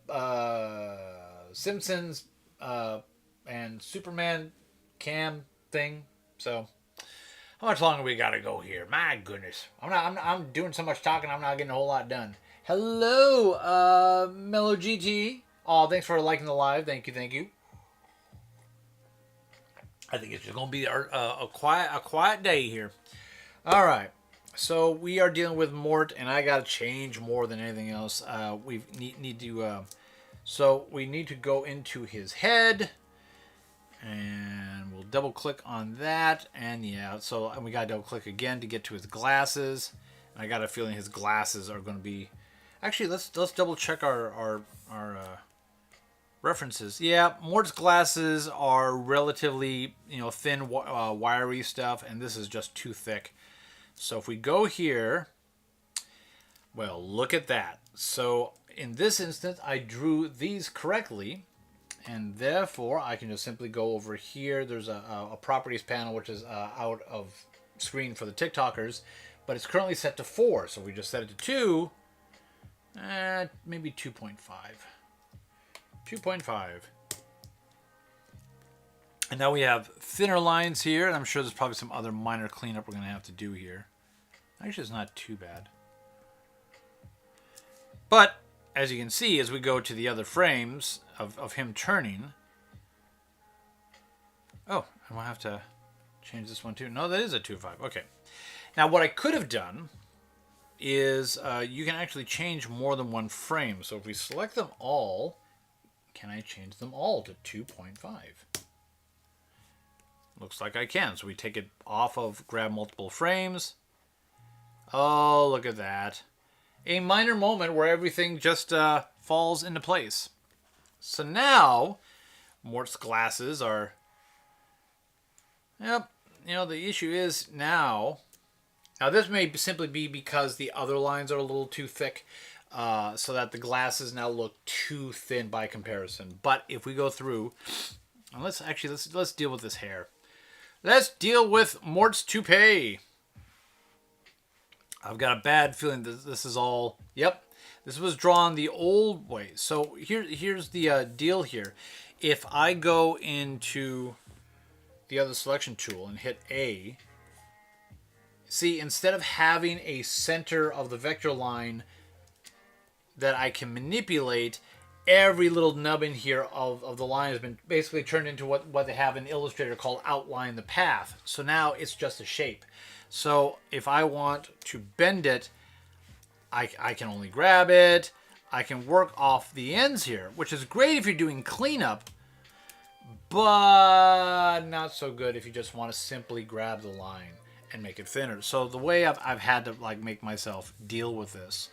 Simpsons and Superman cam thing. So how much longer we gotta go here? My goodness, I'm doing so much talking, I'm not getting a whole lot done. Hello, Mellow GT. Oh, thanks for liking the live. Thank you. I think it's just gonna be a quiet day here. All right. So we are dealing with Mort, and I gotta change more than anything else. We need to. So we need to go into his head, and we'll double click on that. And yeah, and we gotta double click again to get to his glasses. I got a feeling his glasses are going to be. Actually, let's double check our references. Yeah, Mort's glasses are relatively thin, wiry stuff, and this is just too thick. So if we go here, well, look at that. So in this instance, I drew these correctly, and therefore I can just simply go over here. There's a properties panel, which is out of screen for the TikTokers, but it's currently set to 4. So we just set it to 2, maybe 2.5. 2.5. And now we have thinner lines here, and I'm sure there's probably some other minor cleanup we're going to have to do here. Actually, it's not too bad. But, as you can see, as we go to the other frames of him turning... Oh, I will have to change this one too. No, that is a 2.5. Okay. Now, what I could have done is you can actually change more than one frame. So if we select them all, can I change them all to 2.5? Looks like I can. So we take it off of grab multiple frames. Oh, look at that. A minor moment where everything just falls into place. So now, Mort's glasses are... Yep. The issue is now... Now, this may simply be because the other lines are a little too thick, so that the glasses now look too thin by comparison. But if we go through... And let's deal with this hair. Let's deal with Mort's toupee. I've got a bad feeling that this is all... Yep, this was drawn the old way. So here's the deal here. If I go into the other selection tool and hit A, see, instead of having a center of the vector line that I can manipulate, every little nub in here of the line has been basically turned into what they have in Illustrator called outline the path. So now it's just a shape. So if I want to bend it, I can only grab it. I can work off the ends here, which is great if you're doing cleanup, but not so good if you just want to simply grab the line and make it thinner. So the way I've had to like make myself deal with this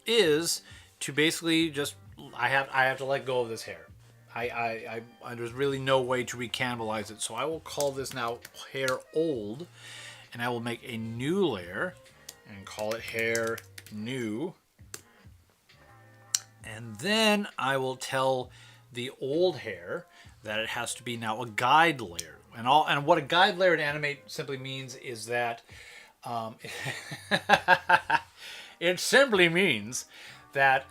is to basically just I have to let go of this hair. There's really no way to recannibalize it. So I will call this now hair old, and I will make a new layer and call it hair new. And then I will tell the old hair that it has to be now a guide layer. And what a guide layer in Animate simply means is that it simply means that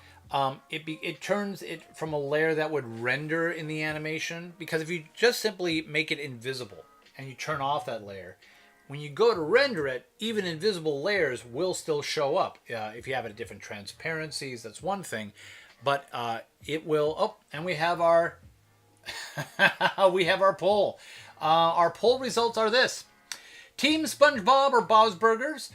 it turns it from a layer that would render in the animation, because if you just simply make it invisible and you turn off that layer, when you go to render it, even invisible layers will still show up. If you have it at different transparencies, that's one thing, but it will. Oh, and we have our we have our poll. Our poll results are this: Team SpongeBob or Bob's Burgers.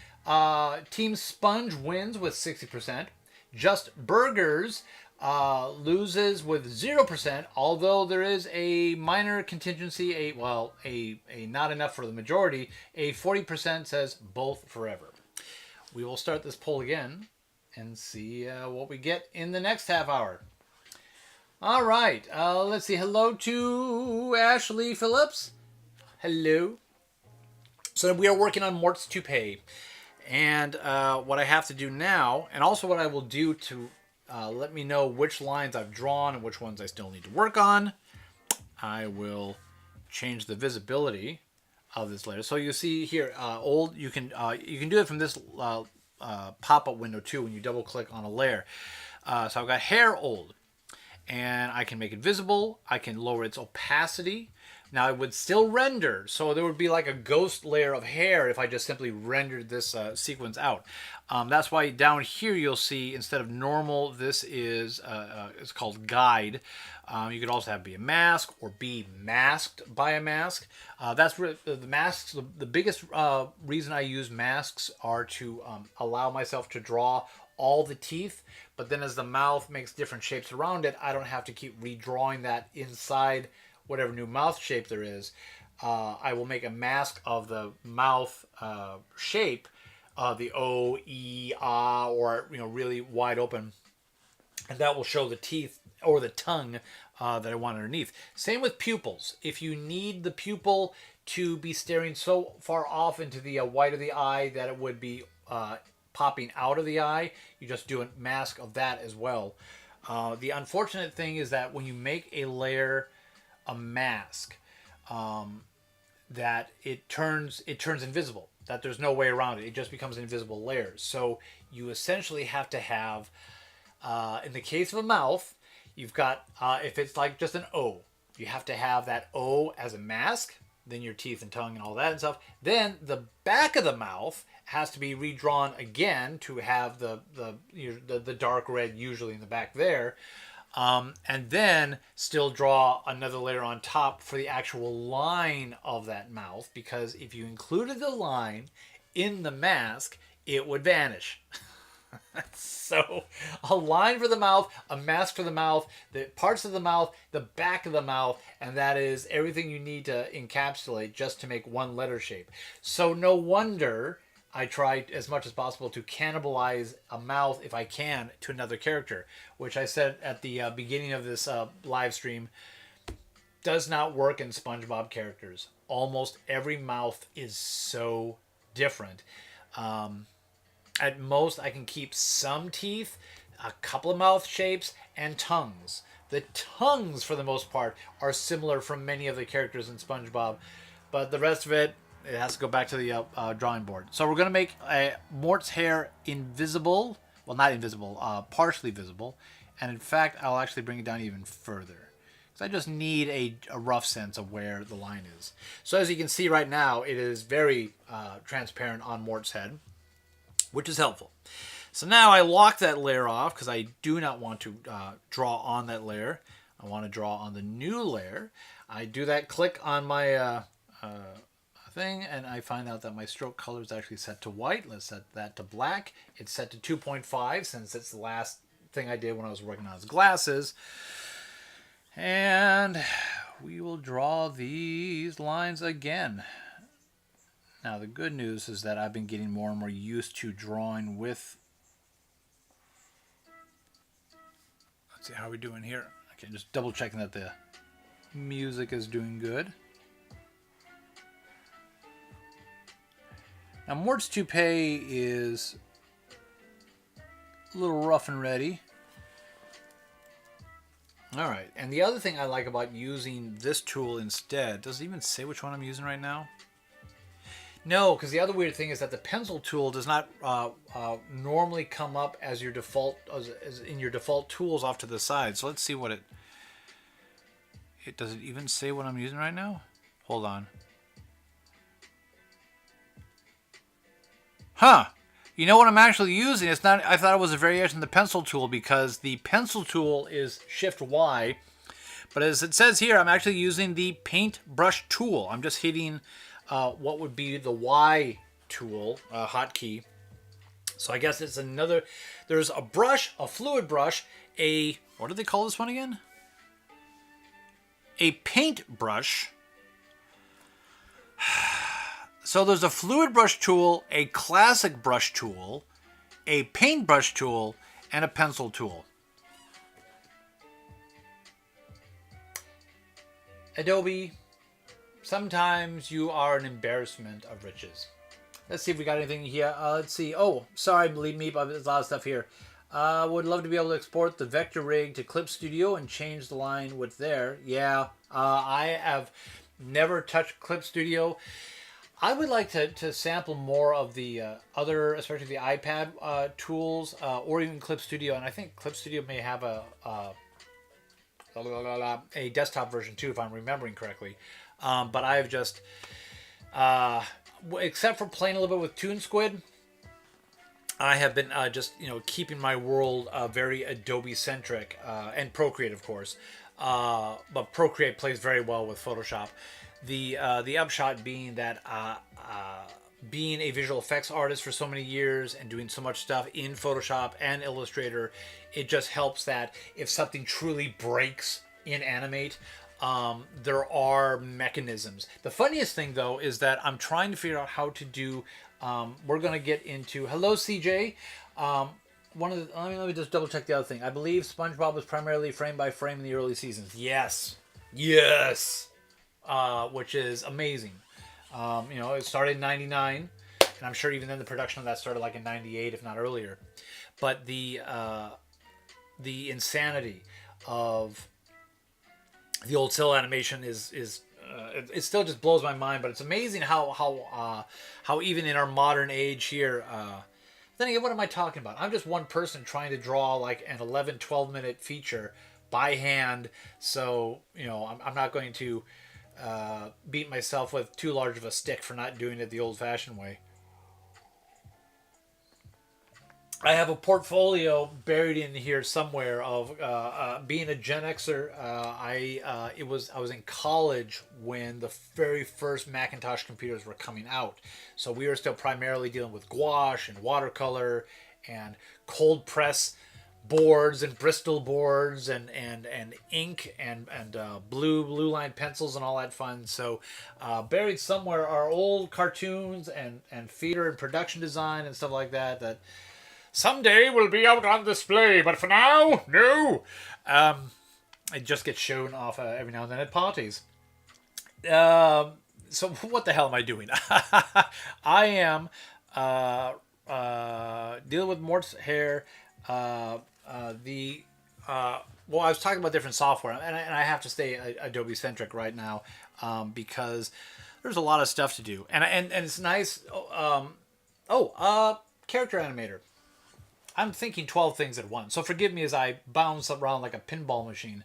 Team Sponge wins with 60%. Just Burgers loses with 0%, although there is a minor contingency, a not enough for the majority. A 40% says both forever. We will start this poll again and see what we get in the next half hour. All right, let's see. Hello to Ashley Phillips. Hello. So we are working on Mort's toupee. And what I have to do now, and also what I will do to let me know which lines I've drawn and which ones I still need to work on, I will change the visibility of this layer. So you see here, old. You can do it from this pop-up window too when you double-click on a layer. So I've got hair old, and I can make it visible. I can lower its opacity. Now it would still render, so there would be like a ghost layer of hair if I just simply rendered this sequence out. That's why down here you'll see instead of normal, this is it's called guide. You could also have be a mask or be masked by a mask. That's the masks. The biggest reason I use masks are to allow myself to draw all the teeth, but then as the mouth makes different shapes around it, I don't have to keep redrawing that inside whatever new mouth shape there is. I will make a mask of the mouth shape, the O, E, Ah, or really wide open, and that will show the teeth or the tongue that I want underneath. Same with pupils. If you need the pupil to be staring so far off into the white of the eye that it would be popping out of the eye, you just do a mask of that as well. The unfortunate thing is that when you make a layer a mask, that it turns invisible, that there's no way around it. It just becomes an invisible layer. So you essentially have to have, in the case of a mouth, you've got, if it's like just an O, you have to have that O as a mask, then your teeth and tongue and all that and stuff. Then the back of the mouth has to be redrawn again to have the dark red usually in the back there. And then still draw another layer on top for the actual line of that mouth, because if you included the line in the mask, it would vanish. So a line for the mouth, a mask for the mouth, the parts of the mouth, the back of the mouth, and that is everything you need to encapsulate just to make one letter shape. So no wonder I try as much as possible to cannibalize a mouth, if I can, to another character, which I said at the beginning of this live stream, does not work in SpongeBob characters. Almost every mouth is so different. At most, I can keep some teeth, a couple of mouth shapes, and tongues. The tongues, for the most part, are similar from many of the characters in SpongeBob, but the rest of it has to go back to the drawing board. So we're going to make Mort's hair invisible. Well, not invisible, partially visible. And in fact, I'll actually bring it down even further, because I just need a rough sense of where the line is. So as you can see right now, it is very transparent on Mort's head, which is helpful. So now I lock that layer off because I do not want to draw on that layer. I want to draw on the new layer. I do that click on my thing, and I find out that my stroke color is actually set to white. Let's set that to black. It's set to 2.5 since it's the last thing I did when I was working on his glasses. And we will draw these lines again. Now the good news is that I've been getting more and more used to drawing with... Let's see how we're doing here. Okay, just double checking that the music is doing good. Now Mort's toupee is a little rough and ready. All right, and the other thing I like about using this tool instead, does it even say which one I'm using right now? No, because the other weird thing is that the pencil tool does not normally come up as your default, as in your default tools off to the side. So let's see what it does it even say what I'm using right now? Hold on. Huh. You know what I'm actually using? It's not. I thought it was a variation of the pencil tool because the pencil tool is Shift Y, but as it says here, I'm actually using the paintbrush tool. I'm just hitting what would be the Y tool hotkey. So I guess it's another. There's a brush, a fluid brush, a what do they call this one again? A paintbrush. So there's a fluid brush tool, a classic brush tool, a paintbrush tool, and a pencil tool. Adobe, sometimes you are an embarrassment of riches. Let's see if we got anything here. Let's see. Oh, sorry, believe me, but there's a lot of stuff here. Would love to be able to export the vector rig to Clip Studio and change the line width there. Yeah, I have never touched Clip Studio. I would like to sample more of the other, especially the iPad tools, or even Clip Studio. And I think Clip Studio may have a desktop version too, if I'm remembering correctly. But I've just, except for playing a little bit with ToonSquid, I have been just keeping my world very Adobe centric, and Procreate, of course. But Procreate plays very well with Photoshop. The upshot being that being a visual effects artist for so many years and doing so much stuff in Photoshop and Illustrator, it just helps that if something truly breaks in Animate, there are mechanisms. The funniest thing though is that I'm trying to figure out how to do. We're gonna get into hello CJ. One of the, let me just double check the other thing. I believe SpongeBob was primarily frame by frame in the early seasons. Yes. Which is amazing. It started in '99, and I'm sure even then the production of that started like in '98, if not earlier. But the insanity of the old cell animation is it still just blows my mind. But it's amazing how even in our modern age here. Then again, what am I talking about? I'm just one person trying to draw like an 11, 12-minute feature by hand. So I'm not going to beat myself with too large of a stick for not doing it the old-fashioned way. I have a portfolio buried in here somewhere of being a Gen Xer. I was in college when the very first Macintosh computers were coming out, so we were still primarily dealing with gouache and watercolor and cold press boards and Bristol boards and ink and blue line pencils and all that fun. So buried somewhere are old cartoons and theater and production design and stuff like that someday will be out on display, but for now, no. It just gets shown off every now and then at parties. So what the hell am I doing? I am dealing with Mort's hair. Well, I was talking about different software, and I have to stay Adobe centric right now because there's a lot of stuff to do, and it's nice. Character animator. I'm thinking 12 things at once, so forgive me as I bounce around like a pinball machine.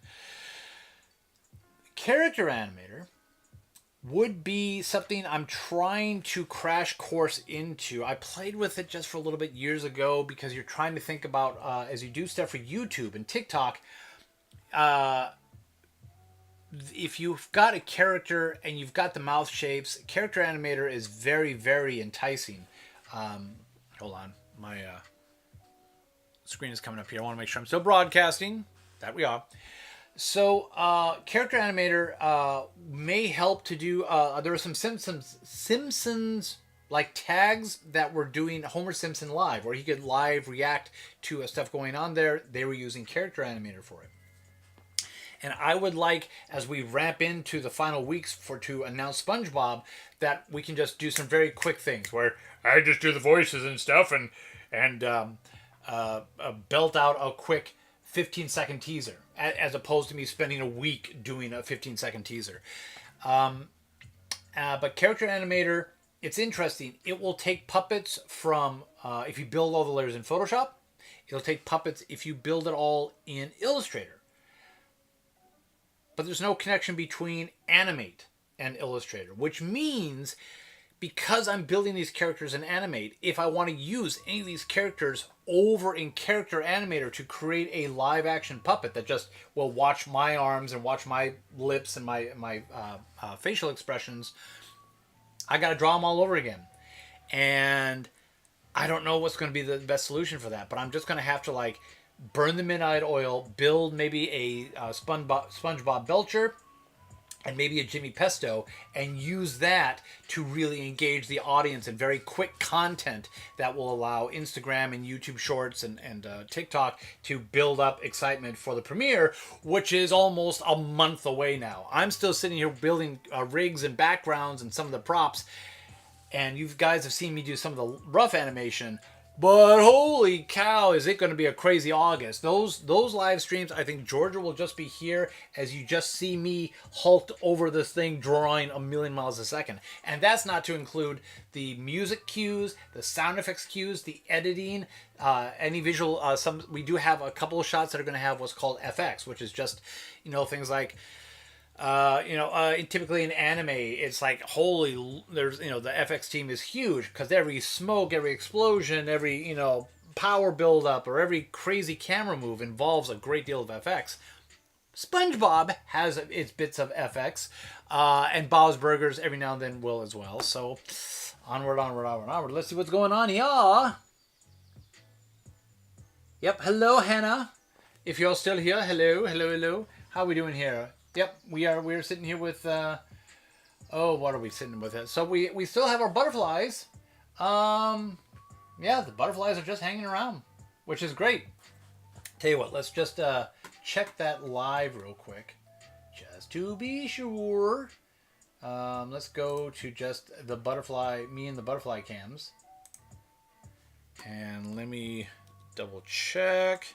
Character animator would be something I'm trying to crash course into. I played with it just for a little bit years ago because you're trying to think about, as you do stuff for YouTube and TikTok, if you've got a character and you've got the mouth shapes, character animator is very, very enticing. Hold on. My screen is coming up here. I want to make sure I'm still broadcasting. That we are. So, character animator may help to do. There are some Simpsons like tags that were doing Homer Simpson live, where he could live react to stuff going on there. They were using character animator for it. And I would like, as we ramp into the final weeks to announce SpongeBob, that we can just do some very quick things where I just do the voices and stuff and belt out a quick 15-second teaser, as opposed to me spending a week doing a 15-second teaser. But character animator, it's interesting. It will take puppets from, if you build all the layers in Photoshop, it'll take puppets if you build it all in Illustrator. But there's no connection between Animate and Illustrator, which means because I'm building these characters in Animate, if I want to use any of these characters over in Character Animator to create a live action puppet that just will watch my arms and watch my lips and my facial expressions, I got to draw them all over again. And I don't know what's going to be the best solution for that, but I'm just going to have to burn the midnight oil, build maybe a SpongeBob Belcher, and maybe a Jimmy Pesto, and use that to really engage the audience in very quick content that will allow Instagram and YouTube Shorts and TikTok to build up excitement for the premiere, which is almost a month away now. I'm still sitting here building rigs and backgrounds and some of the props, and you guys have seen me do some of the rough animation. But holy cow, is it going to be a crazy August. Those live streams, I think Georgia will just be here as you just see me hulk over this thing drawing a million miles a second. And that's not to include the music cues, the sound effects cues, the editing, any visual. We do have a couple of shots that are going to have what's called FX, which is just, things like... typically in anime, it's like, there's, the FX team is huge because every smoke, every explosion, every, power buildup or every crazy camera move involves a great deal of FX. SpongeBob has its bits of FX, and Bob's Burgers every now and then will as well. So onward. Let's see what's going on here. Yep. Hello, Hannah. If you're still here, hello. How are we doing here? Yep, we're sitting here with, what are we sitting with? So we still have our butterflies. The butterflies are just hanging around, which is great. Tell you what, let's just check that live real quick, just to be sure. Let's go to just the butterfly, me and the butterfly cams. And let me double check.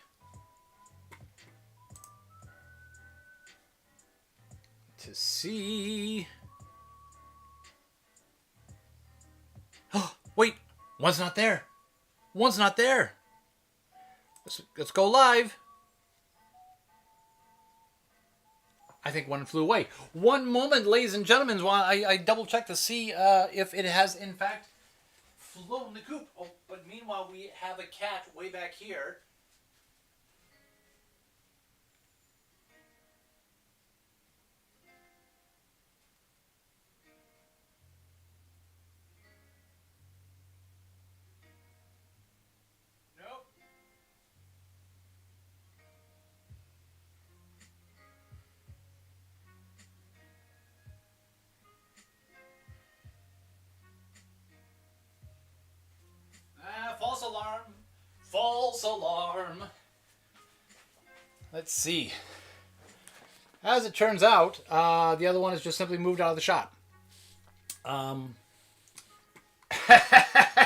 To see. Oh, wait. One's not there. Let's go live. I think one flew away. One moment, ladies and gentlemen, while I double check to see if it has in fact flown the coop. Oh, but meanwhile, we have a cat way back here. False alarm. Let's see. As it turns out, the other one has just simply moved out of the shot.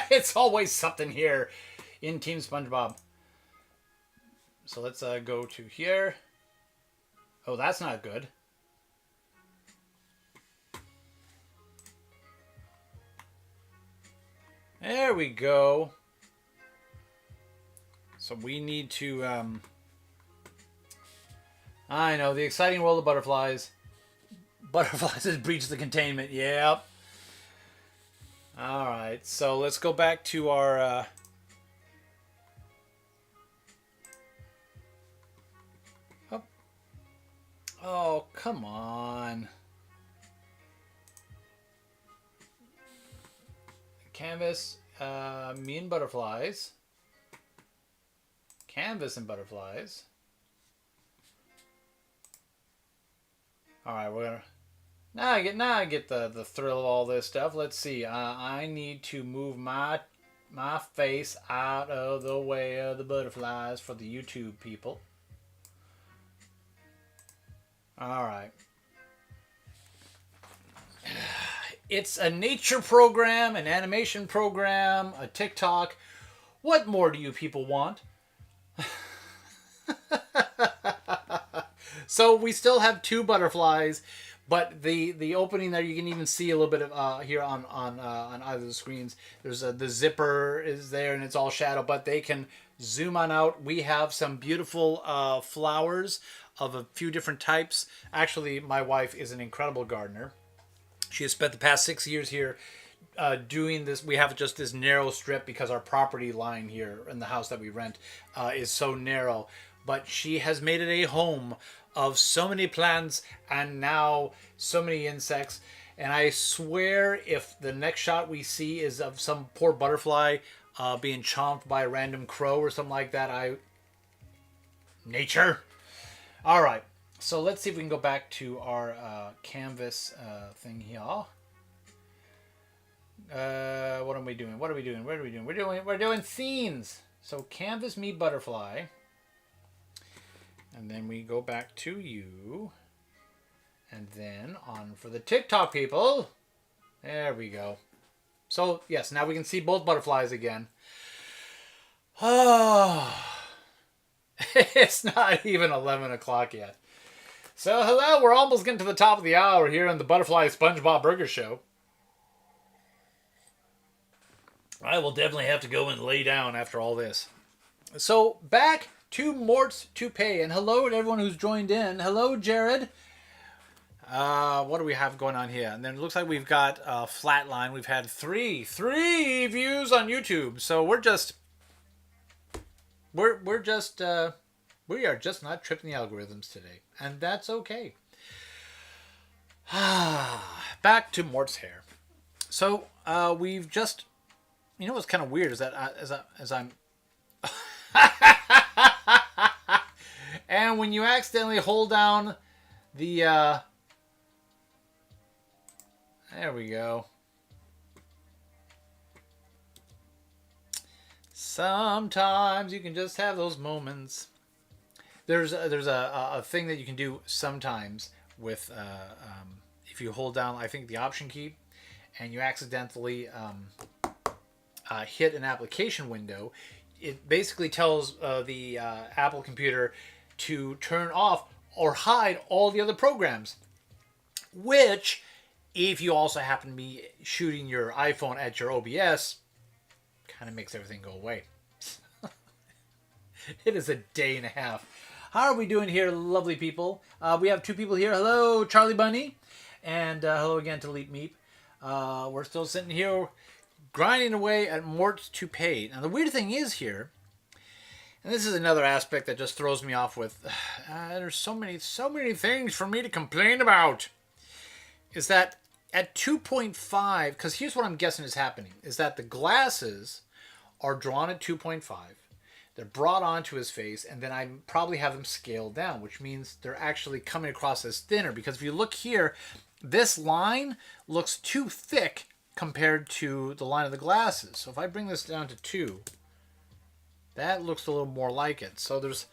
It's always something here in Team SpongeBob. So let's go to here. Oh, that's not good. There we go. So we need to, I know, the exciting world of butterflies. Butterflies has breached the containment. Yep. All right. So let's go back to our... Oh. Oh, come on. Canvas, me and butterflies. Canvas and butterflies. All right, we're gonna now I get the thrill of all this stuff. Let's see. I need to move my face out of the way of the butterflies for the YouTube people. All right. It's a nature program, an animation program, a TikTok. What more do you people want? So we still have 2 butterflies, but the opening there, you can even see a little bit of here on either of the screens. There's the zipper is there, and it's all shadow, but they can zoom on out. We have some beautiful flowers of a few different types. Actually, my wife is an incredible gardener. She has spent the past 6 years here doing this. We have just this narrow strip because our property line here in the house that we rent is so narrow. But she has made it a home of so many plants and now so many insects. And I swear if the next shot we see is of some poor butterfly being chomped by a random crow or something like that, nature. All right. So let's see if we can go back to our canvas thing here. What are we doing? What are we doing? What are we doing? We're doing scenes. So canvas me butterfly, and then we go back to you, and then on for the TikTok people. There we go. So yes, now we can see both butterflies again. Oh, it's not even 11 o'clock yet. So, hello, we're almost getting to the top of the hour here on the Butterfly SpongeBob Burger Show. I will definitely have to go and lay down after all this. So, back to Mort's Toupee, and hello to everyone who's joined in. Hello, Jared. What do we have going on here? And then it looks like we've got Flatline. We've had three views on YouTube. So, we are just not tripping the algorithms today. And that's okay. Back to Mort's hair. So, we've just... You know what's kind of weird is that as I'm... and when you accidentally hold down the... There we go. Sometimes you can just have those moments. There's a thing that you can do sometimes with if you hold down, I think, the Option key, and you accidentally hit an application window. It basically tells the Apple computer to turn off or hide all the other programs, which, if you also happen to be shooting your iPhone at your OBS, kind of makes everything go away. It is a day and a half. How are we doing here, lovely people? We have 2 people here. Hello, Charlie Bunny. And hello again to Leap Meep. We're still sitting here grinding away at Mort's Toupee. Now, the weird thing is here, and this is another aspect that just throws me off with, there's so many things for me to complain about, is that at 2.5, because here's what I'm guessing is happening, is that the glasses are drawn at 2.5. They're brought onto his face, and then I probably have them scaled down, which means they're actually coming across as thinner. Because if you look here, this line looks too thick compared to the line of the glasses. So if I bring this down to 2, that looks a little more like it. So there's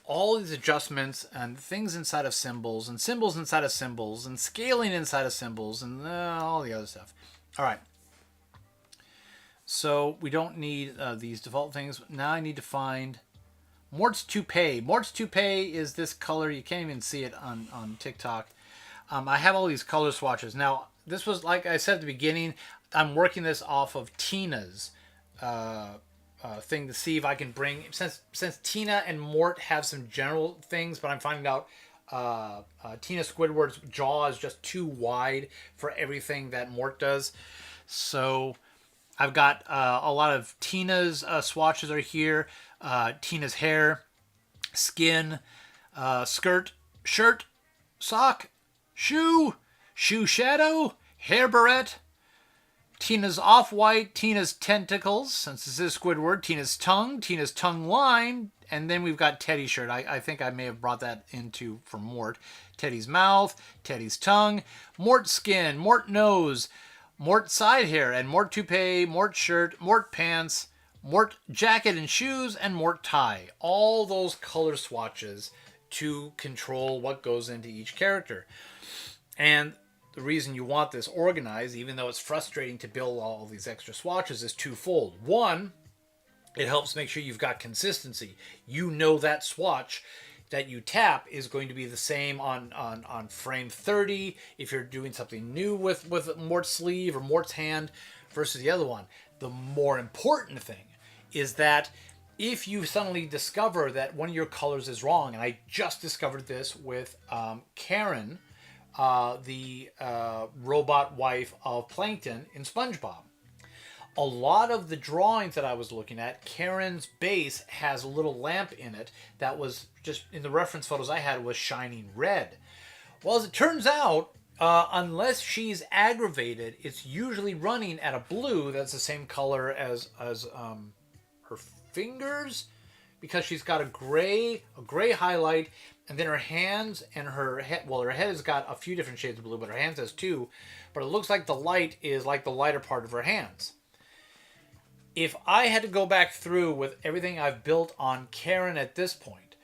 all these adjustments and things inside of symbols, and symbols inside of symbols, and scaling inside of symbols, and all the other stuff. All right. So we don't need these default things. Now I need to find Mort's Toupee. Mort's Toupee is this color. You can't even see it on TikTok. I have all these color swatches. Now, this was, like I said at the beginning, I'm working this off of Tina's thing to see if I can bring... Since Tina and Mort have some general things, but I'm finding out Tina Squidward's jaw is just too wide for everything that Mort does. So I've got a lot of Tina's swatches are here. Tina's hair, skin, skirt, shirt, sock, shoe, shoe shadow, hair barrette, Tina's off-white, Tina's tentacles, since this is Squidward, Tina's tongue line, and then we've got Teddy's shirt. I think I may have brought that into from Mort. Teddy's mouth, Teddy's tongue, Mort's skin, Mort nose, Mort side hair, and Mort toupee, Mort shirt, Mort pants, Mort jacket and shoes, and Mort tie. All those color swatches to control what goes into each character. And the reason you want this organized, even though it's frustrating to build all these extra swatches, is twofold. One, it helps make sure you've got consistency. You know that swatch that you tap is going to be the same on frame 30 if you're doing something new with Mort's sleeve or Mort's hand versus the other one. The more important thing is that if you suddenly discover that one of your colors is wrong, and I just discovered this with Karen, the robot wife of Plankton in SpongeBob. A lot of the drawings that I was looking at, Karen's base has a little lamp in it that was just, in the reference photos I had, was shining red. Well, as it turns out, unless she's aggravated, it's usually running at a blue that's the same color as her fingers, because she's got a gray highlight, and then her hands and her head. Well, her head has got a few different shades of blue, but her hands has too. But it looks like the light is like the lighter part of her hands. If I had to go back through with everything I've built on Karen at this point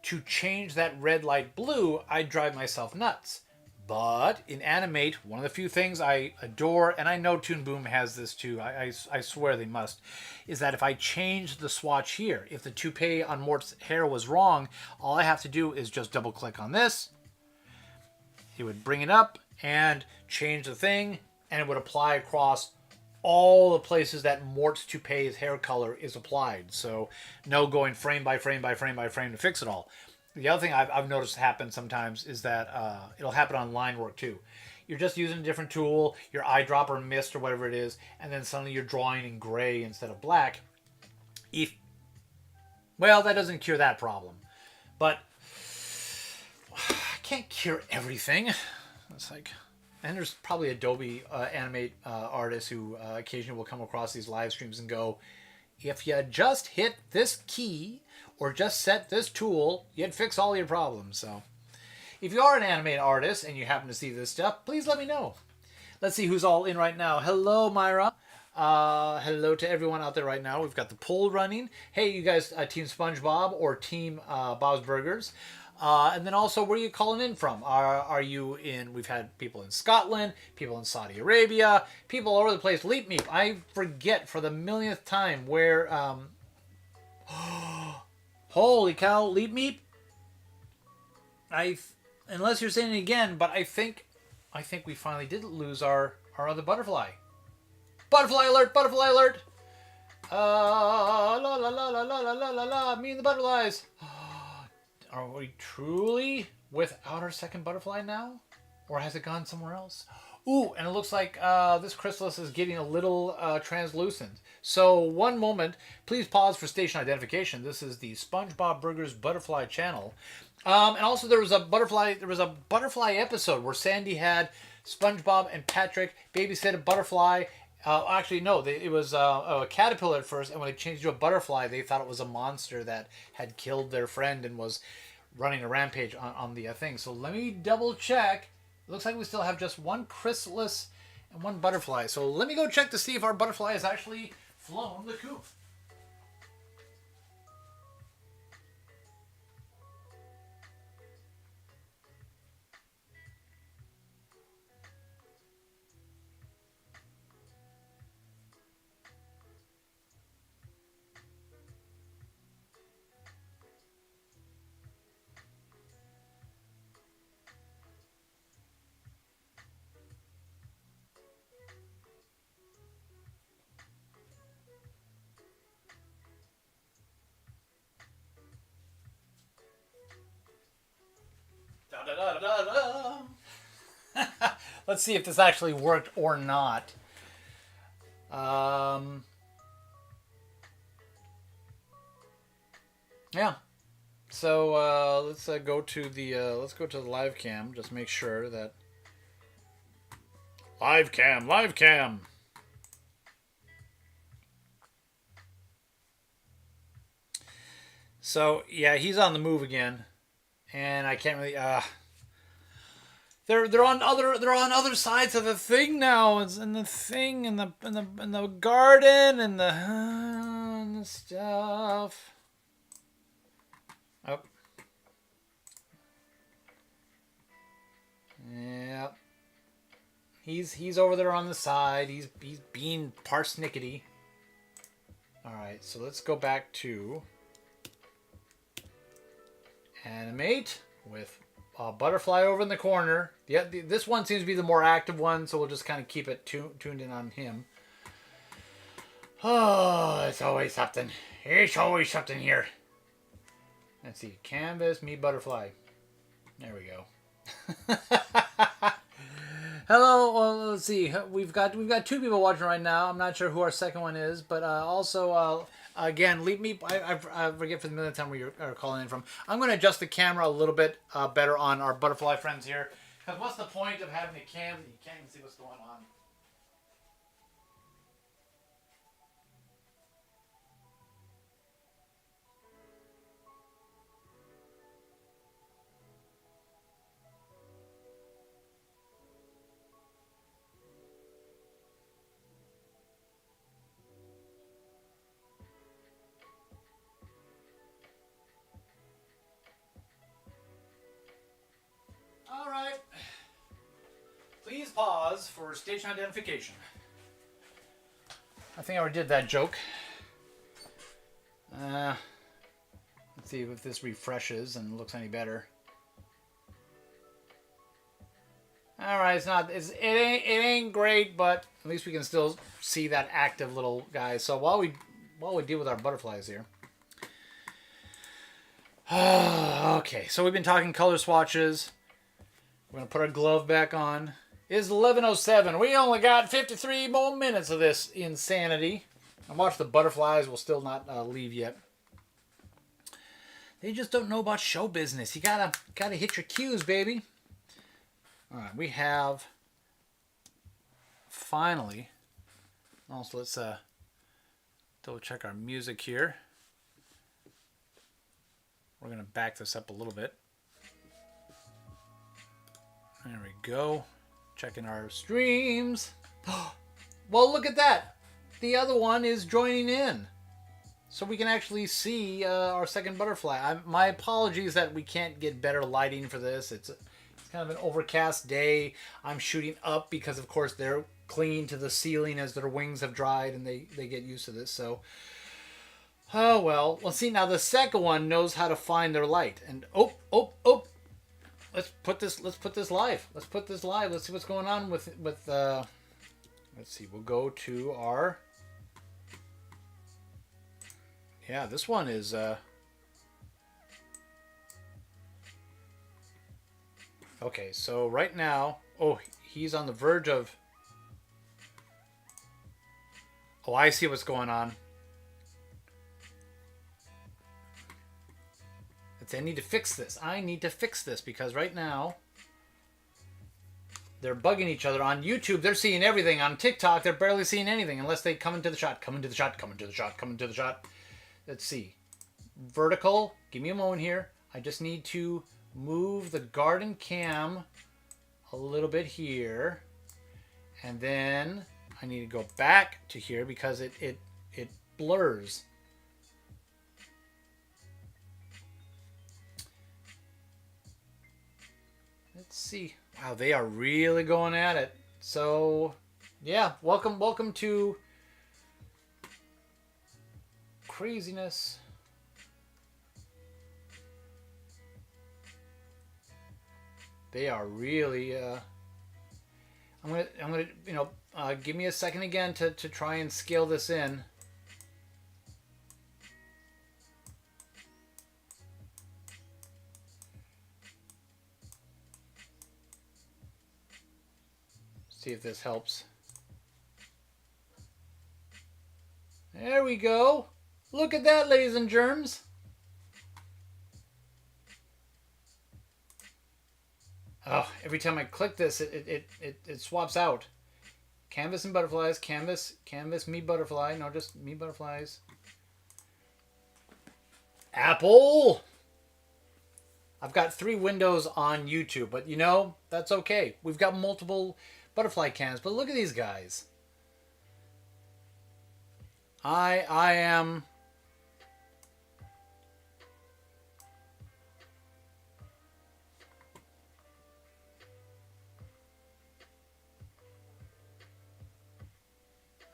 to change that red light blue, I'd drive myself nuts. But in Animate, one of the few things I adore, and I know Toon Boom has this too, I swear they must, is that if I change the swatch here, if the toupee on Mort's hair was wrong, all I have to do is just double click on this. It would bring it up and change the thing, and it would apply across all the places that Mort's toupee's hair color is applied. So no going frame by frame by frame by frame to fix it all. The other thing I've noticed happen sometimes is that it'll happen on line work too. You're just using a different tool, your eyedropper mist or whatever it is, and then suddenly you're drawing in gray instead of black. Well, that doesn't cure that problem. But I can't cure everything. It's like, and there's probably Adobe Animate artists who occasionally will come across these live streams and go, if you just hit this key or just set this tool, you'd fix all your problems. So if you are an Animate artist and you happen to see this stuff, please let me know. Let's see who's all in right now. Hello, Myra. Hello to everyone out there right now. We've got the poll running. Hey, you guys, Team SpongeBob or Team Bob's Burgers? And then also, where are you calling in from? Are you in? We've had people in Scotland, people in Saudi Arabia, people all over the place. Leap Meep. I forget for the millionth time where. Holy cow, Leap Meep. Unless you're saying it again, but I think we finally did lose our other butterfly. Butterfly alert! Butterfly alert! La la la la la la la la la. Me and the butterflies. Are we truly without our second butterfly now? Or has it gone somewhere else? Ooh, and it looks like this chrysalis is getting a little translucent. So one moment, please pause for station identification. This is the SpongeBob Burgers Butterfly channel. And also there was a butterfly episode where Sandy had SpongeBob and Patrick babysit a butterfly. Actually, no, it was a caterpillar at first, and when it changed to a butterfly, they thought it was a monster that had killed their friend and was running a rampage on the thing. So let me double check. It looks like we still have just one chrysalis and one butterfly. So let me go check to see if our butterfly has actually flown the coop. da, da, da. Let's see if this actually worked or not. Yeah. So let's go to the live cam. Just make sure that live cam. So yeah, he's on the move again, and I can't really. They're on other sides of the thing now. It's in the thing in the garden and the stuff. Oh. Yeah. He's over there on the side. He's being parsnickety. All right, so let's go back to animate with butterfly over in the corner. Yeah, this one seems to be the more active one, so we'll just kind of keep it tuned in on him. Oh, it's always something. It's always something here. Let's see, canvas, me butterfly. There we go. Hello. Well, let's see. We've got 2 people watching right now. I'm not sure who our second one is, but also again, leave me. I forget for the millionth time where you're calling in from. I'm going to adjust the camera a little bit better on our butterfly friends here. Because what's the point of having a cam that you can't even see what's going on? All right. Please pause for station identification. I think I already did that joke. Let's see if this refreshes and looks any better. All right, it ain't great, but at least we can still see that active little guy. So while we deal with our butterflies here. Okay, so we've been talking color swatches. We're going to put our glove back on. It's 11:07. We only got 53 more minutes of this insanity. And watch, the butterflies will still not leave yet. They just don't know about show business. You gotta hit your cues, baby. All right, we have finally. Also, let's double check our music here. We're gonna back this up a little bit. There we go. Checking our streams. Well, look at that. The other one is joining in. So we can actually see our second butterfly. My apologies that we can't get better lighting for this. It's kind of an overcast day. I'm shooting up because, of course, they're clinging to the ceiling as their wings have dried and they get used to this. So, oh well. Well, see, now the second one knows how to find their light. And oh. Let's put this live. Let's see what's going on with let's see. We'll go to our. Yeah, this one is okay, so right now, he's on the verge of. Oh, I see what's going on. I need to fix this. I need to fix this because right now they're bugging each other. On YouTube, they're seeing everything. On TikTok, they're barely seeing anything unless they come into the shot. Come into the shot. Let's see. Vertical. Give me a moment here. I just need to move the garden cam a little bit here. And then I need to go back to here because it blurs. Let's see. Wow, they are really going at it. So, yeah, welcome to craziness. They are really. I'm gonna, give me a second again to try and scale this in. See if this helps. There we go. Look at that, ladies and germs. Oh, every time I click this, it swaps out. Canvas and butterflies. Canvas, me butterfly. No, just me butterflies. Apple! I've got 3 windows on YouTube, but you know, that's okay. We've got multiple butterfly cams, but look at these guys. I am...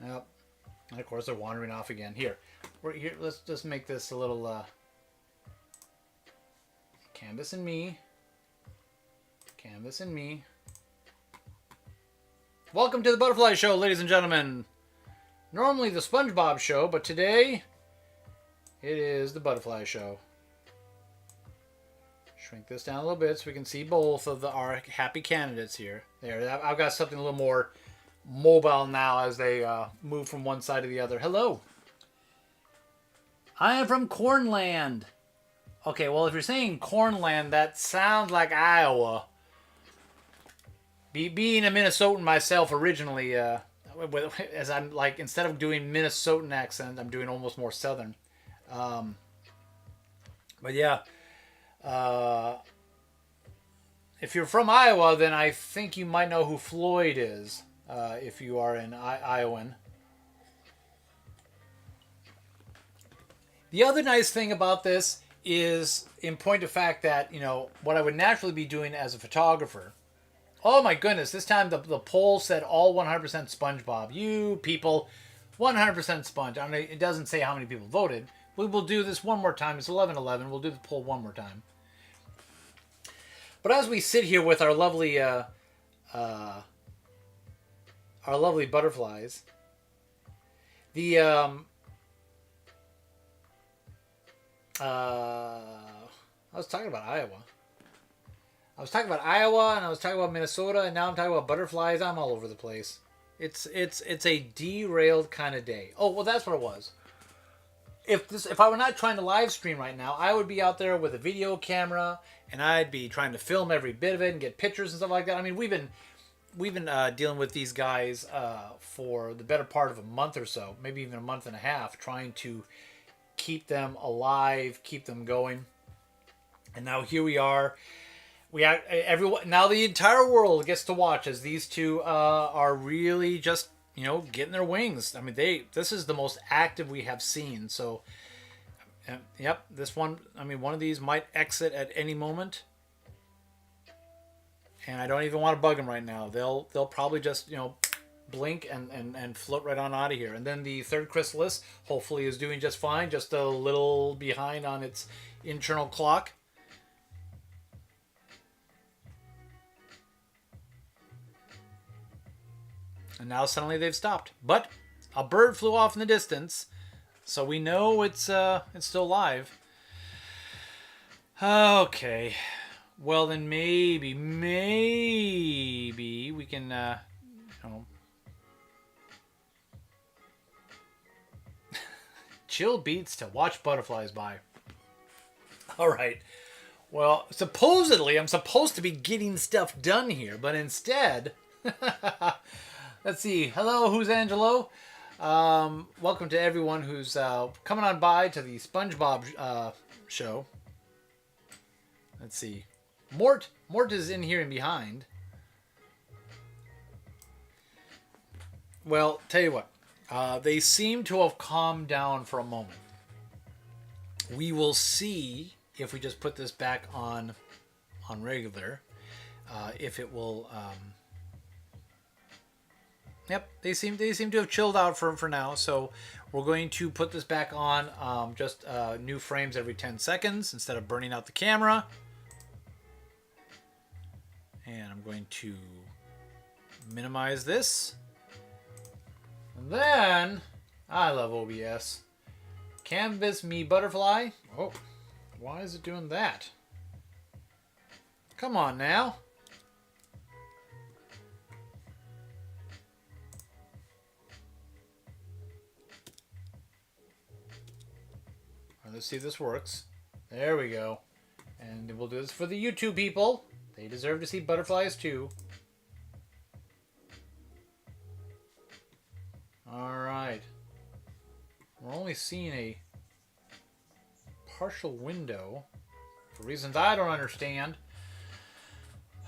Yep. And of course they're wandering off again. Here. Let's just make this a little canvas and me. Canvas and me. Welcome to the Butterfly Show, ladies and gentlemen. Normally the SpongeBob Show, but today it is the Butterfly Show. Shrink this down a little bit so we can see both of our happy candidates here. There, I've got something a little more mobile now as they move from one side to the other. Hello. I am from Cornland. Okay, well, if you're saying Cornland, that sounds like Iowa. Being a Minnesotan myself originally, as I'm like, instead of doing Minnesotan accent, I'm doing almost more Southern. But yeah, if you're from Iowa, then I think you might know who Floyd is. If you are an Iowan. The other nice thing about this is, in point of fact, that, you know, what I would naturally be doing as a photographer. Oh my goodness, this time the poll said all 100% SpongeBob. You people, 100% Sponge. I mean, it doesn't say how many people voted. We will do this one more time. It's 11:11. We'll do the poll one more time. But as we sit here with our lovely butterflies, I was talking about Iowa. I was talking about Iowa, and I was talking about Minnesota, and now I'm talking about butterflies. I'm all over the place. It's a derailed kind of day. Oh, well, that's what it was. If I were not trying to live stream right now, I would be out there with a video camera, and I'd be trying to film every bit of it and get pictures and stuff like that. I mean, we've been dealing with these guys for the better part of a month or so, maybe even a month and a half, trying to keep them alive, keep them going. And now here we are. Everyone, now the entire world gets to watch as these two are really just, you know, getting their wings. I mean, this is the most active we have seen. So, yep, this one, I mean, one of these might exit at any moment. And I don't even want to bug them right now. They'll probably just, you know, blink and float right on out of here. And then the third chrysalis hopefully is doing just fine, just a little behind on its internal clock. And now suddenly they've stopped. But a bird flew off in the distance, so we know it's still alive. Okay. Well, then maybe we can, you know, chill beats to watch butterflies by. All right. Well, supposedly I'm supposed to be getting stuff done here, but instead, let's see. Hello, who's Angelo? Welcome to everyone who's coming on by to the SpongeBob show. Let's see. Mort is in here and behind. Well, tell you what. They seem to have calmed down for a moment. We will see if we just put this back on regular. If it will. Yep, they seem to have chilled out for now. So we're going to put this back on just new frames every 10 seconds instead of burning out the camera. And I'm going to minimize this. And then, I love OBS. Canvas me butterfly. Oh, why is it doing that? Come on now. Let's see if this works. There we go. And we'll do this for the YouTube people. They deserve to see butterflies too. Alright. We're only seeing a partial window for reasons I don't understand.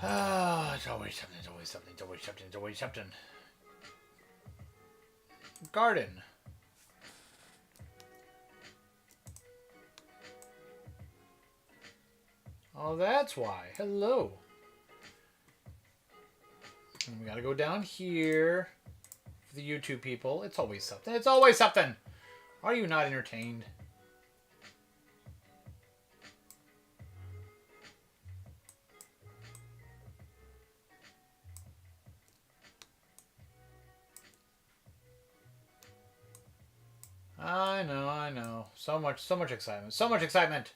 It's always something, it's always something, it's always something, it's always something. Garden. Oh, that's why. Hello. And we gotta go down here for the YouTube people. It's always something. It's always something. Are you not entertained? I know, I know. So much excitement. So much excitement.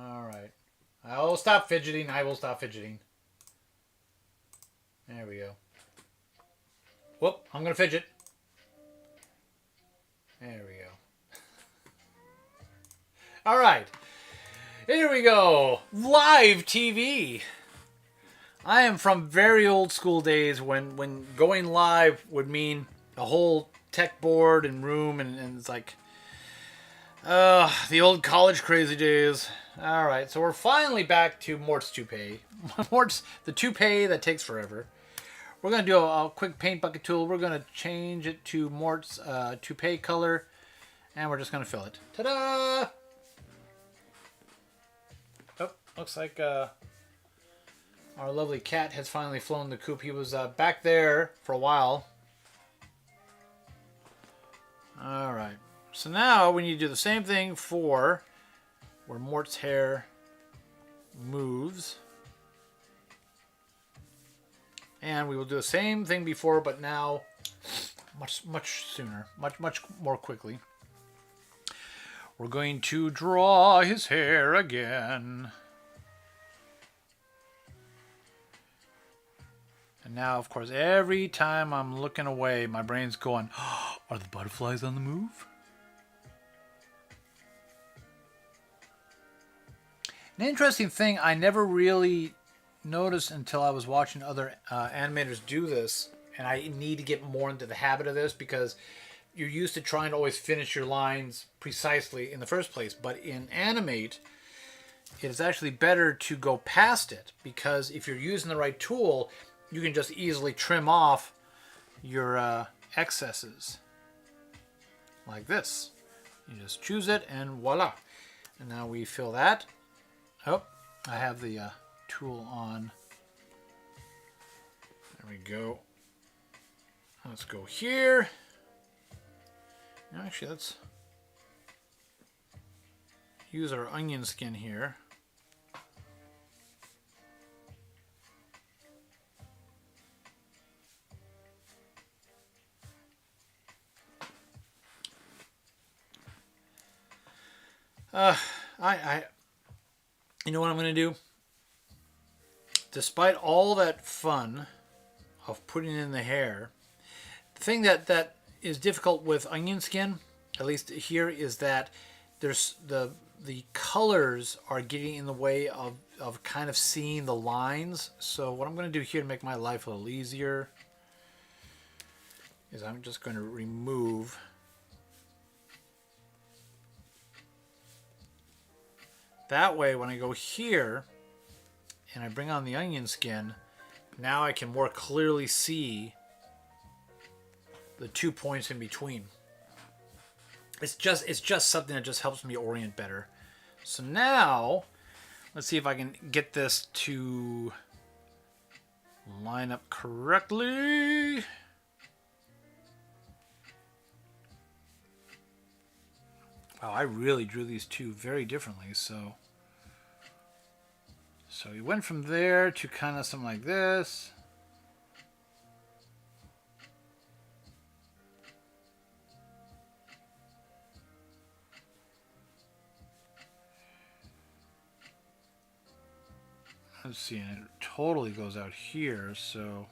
Alright. I will stop fidgeting. I will stop fidgeting. There we go. Whoop, I'm going to fidget. There we go. Alright. Here we go. Live TV. I am from very old school days when going live would mean a whole tech board and room and it's like the old college crazy days. Alright, so we're finally back to Mort's toupee. Mort's the toupee that takes forever. We're going to do a quick paint bucket tool. We're going to change it to Mort's toupee color. And we're just going to fill it. Ta-da! Oh, looks like our lovely cat has finally flown the coop. He was back there for a while. Alright. So now we need to do the same thing for where Mort's hair moves. And we will do the same thing before, but now much sooner. Much more quickly. We're going to draw his hair again. And now, of course, every time I'm looking away, my brain's going, oh, are the butterflies on the move? An interesting thing I never really noticed until I was watching other animators do this, and I need to get more into the habit of this because you're used to trying to always finish your lines precisely in the first place. But in Animate, it is actually better to go past it because if you're using the right tool, you can just easily trim off your excesses like this. You just choose it and voila. And now we fill that. Oh, I have the tool on. There we go. Let's go here. Actually, let's use our onion skin here. You know what I'm going to do? Despite all that fun of putting in the hair, the thing that is difficult with onion skin, at least here, is that there's the colors are getting in the way of kind of seeing the lines. So what I'm going to do here to make my life a little easier is I'm just going to remove that way. When I go here and I bring on the onion skin, now I can more clearly see the 2 points in between. It's just something that just helps me orient better. So now let's see if I can get this to line up correctly. Wow, I really drew these two very differently. So we went from there to kind of something like this. Let's see, and it totally goes out here, so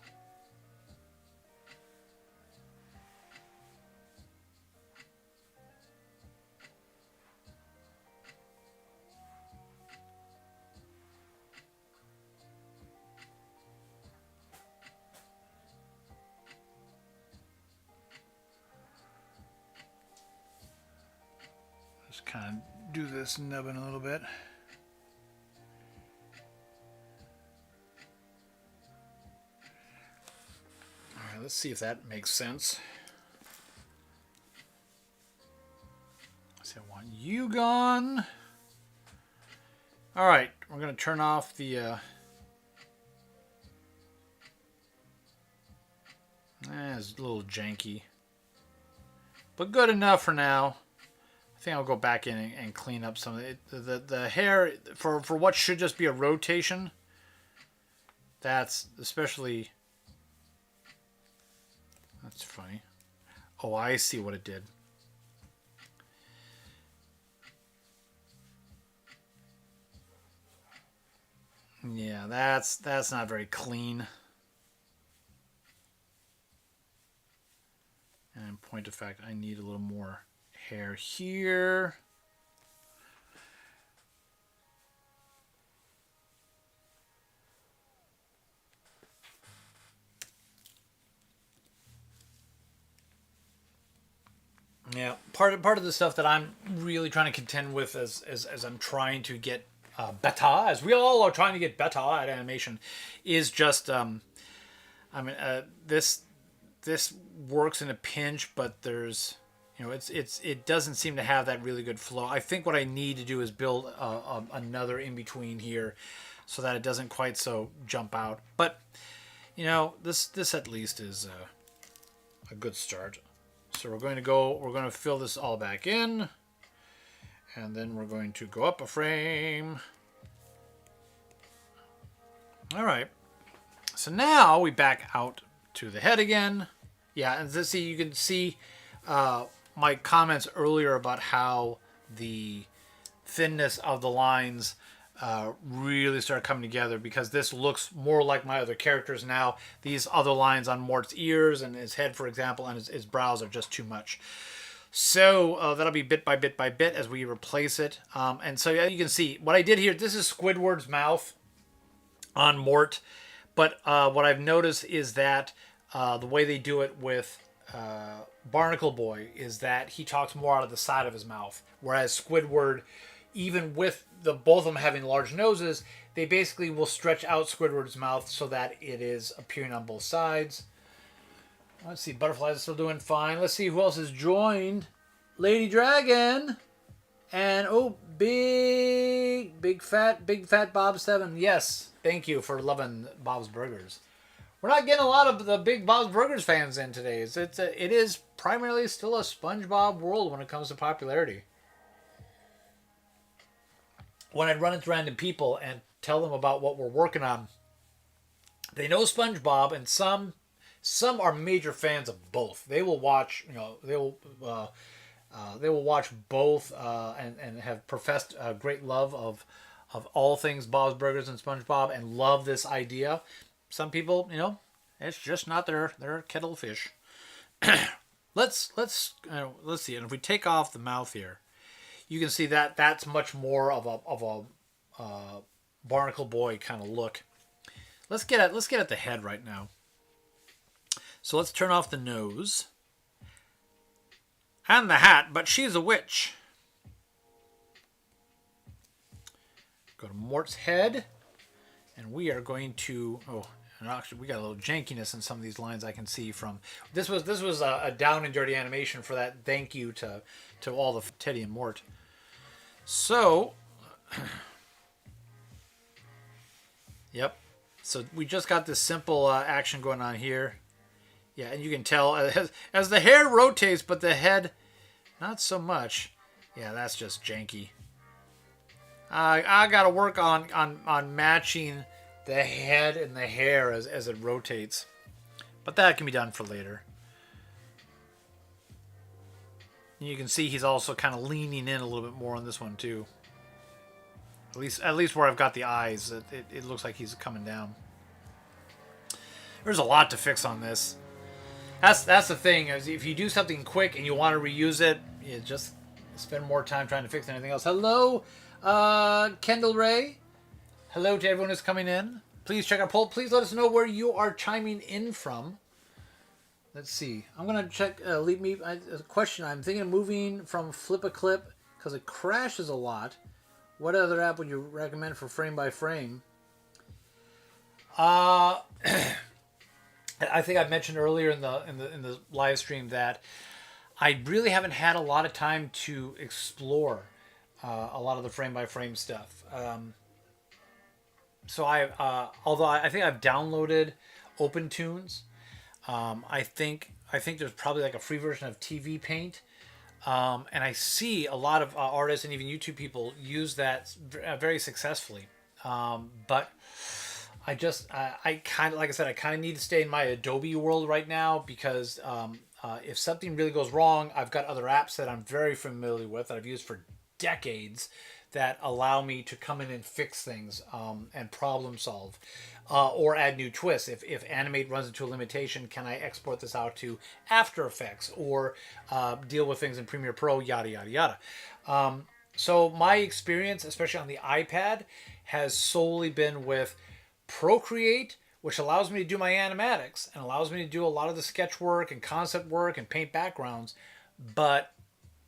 Just kind of do this nubbin a little bit. All right, let's see if that makes sense. So I want you gone. All right, we're going to turn off the... it's a little janky. But good enough for now. I think I'll go back in and clean up some of it. The hair, for what should just be a rotation, that's especially... That's funny. Oh, I see what it did. Yeah, that's not very clean. And in point of fact, I need a little more hair here. Yeah, part of the stuff that I'm really trying to contend with as I'm trying to get better, as we all are trying to get better at animation, is just this works in a pinch, but there's it doesn't seem to have that really good flow. I think what I need to do is build another in between here, so that it doesn't quite so jump out. But this at least is a good start. So we're going to fill this all back in, and then we're going to go up a frame. All right. So now we back out to the head again. Yeah, and see, you can see my comments earlier about how the thinness of the lines really start coming together, because this looks more like my other characters now. These other lines on Mort's ears and his head, for example, and his brows are just too much. So that'll be bit by bit by bit as we replace it. And so you can see what I did here. This is Squidward's mouth on Mort. But what I've noticed is that the way they do it with Barnacle Boy is that he talks more out of the side of his mouth. Whereas Squidward, even with both of them having large noses, they basically will stretch out Squidward's mouth so that it is appearing on both sides. Let's see, Butterflies are still doing fine. Let's see who else has joined. Lady Dragon. And, big fat Bob 7. Yes, thank you for loving Bob's Burgers. We're not getting a lot of the big Bob's Burgers fans in today. It is primarily still a SpongeBob world when it comes to popularity. When I run into random people and tell them about what we're working on, they know SpongeBob, and some are major fans of both. They will watch, they will watch both and have professed a great love of all things Bob's Burgers and SpongeBob, and love this idea. Some people, it's just not their kettle of fish. Let's see. And if we take off the mouth here, you can see that that's much more of a Barnacle Boy kind of look. Let's get at the head right now. So let's turn off the nose and the hat, but she's a witch. Go to Mort's head, and we are going to and actually we got a little jankiness in some of these lines. I can see from this was a down and dirty animation for that. Thank you to all the Teddy and Mort. So, yep. So we just got this simple action going on here. Yeah, and you can tell as the hair rotates, but the head, not so much. Yeah, that's just janky. I got to work on matching the head and the hair as it rotates. But that can be done for later. And you can see he's also kind of leaning in a little bit more on this one too. At least where I've got the eyes, it looks like he's coming down. There's a lot to fix on this. That's the thing, is if you do something quick and you want to reuse it, you just spend more time trying to fix anything else. Hello, Kendall Ray. Hello to everyone who's coming in. Please check our poll. Please let us know where you are chiming in from. Let's see. I'm going to check a question. I'm thinking of moving from Flip a Clip because it crashes a lot. What other app would you recommend for frame by frame? Uh, I think I mentioned earlier in the live stream that I really haven't had a lot of time to explore a lot of the frame by frame stuff. So although I think I've downloaded OpenTunes, I think there's probably like a free version of TV Paint, and I see a lot of artists and even YouTube people use that very successfully. But I kind of, like I said, I kind of need to stay in my Adobe world right now because if something really goes wrong, I've got other apps that I'm very familiar with that I've used for decades that allow me to come in and fix things and problem solve or add new twists. If Animate runs into a limitation, can I export this out to After Effects or deal with things in Premiere Pro, yada, yada, yada. So my experience, especially on the iPad, has solely been with Procreate, which allows me to do my animatics and allows me to do a lot of the sketch work and concept work and paint backgrounds. But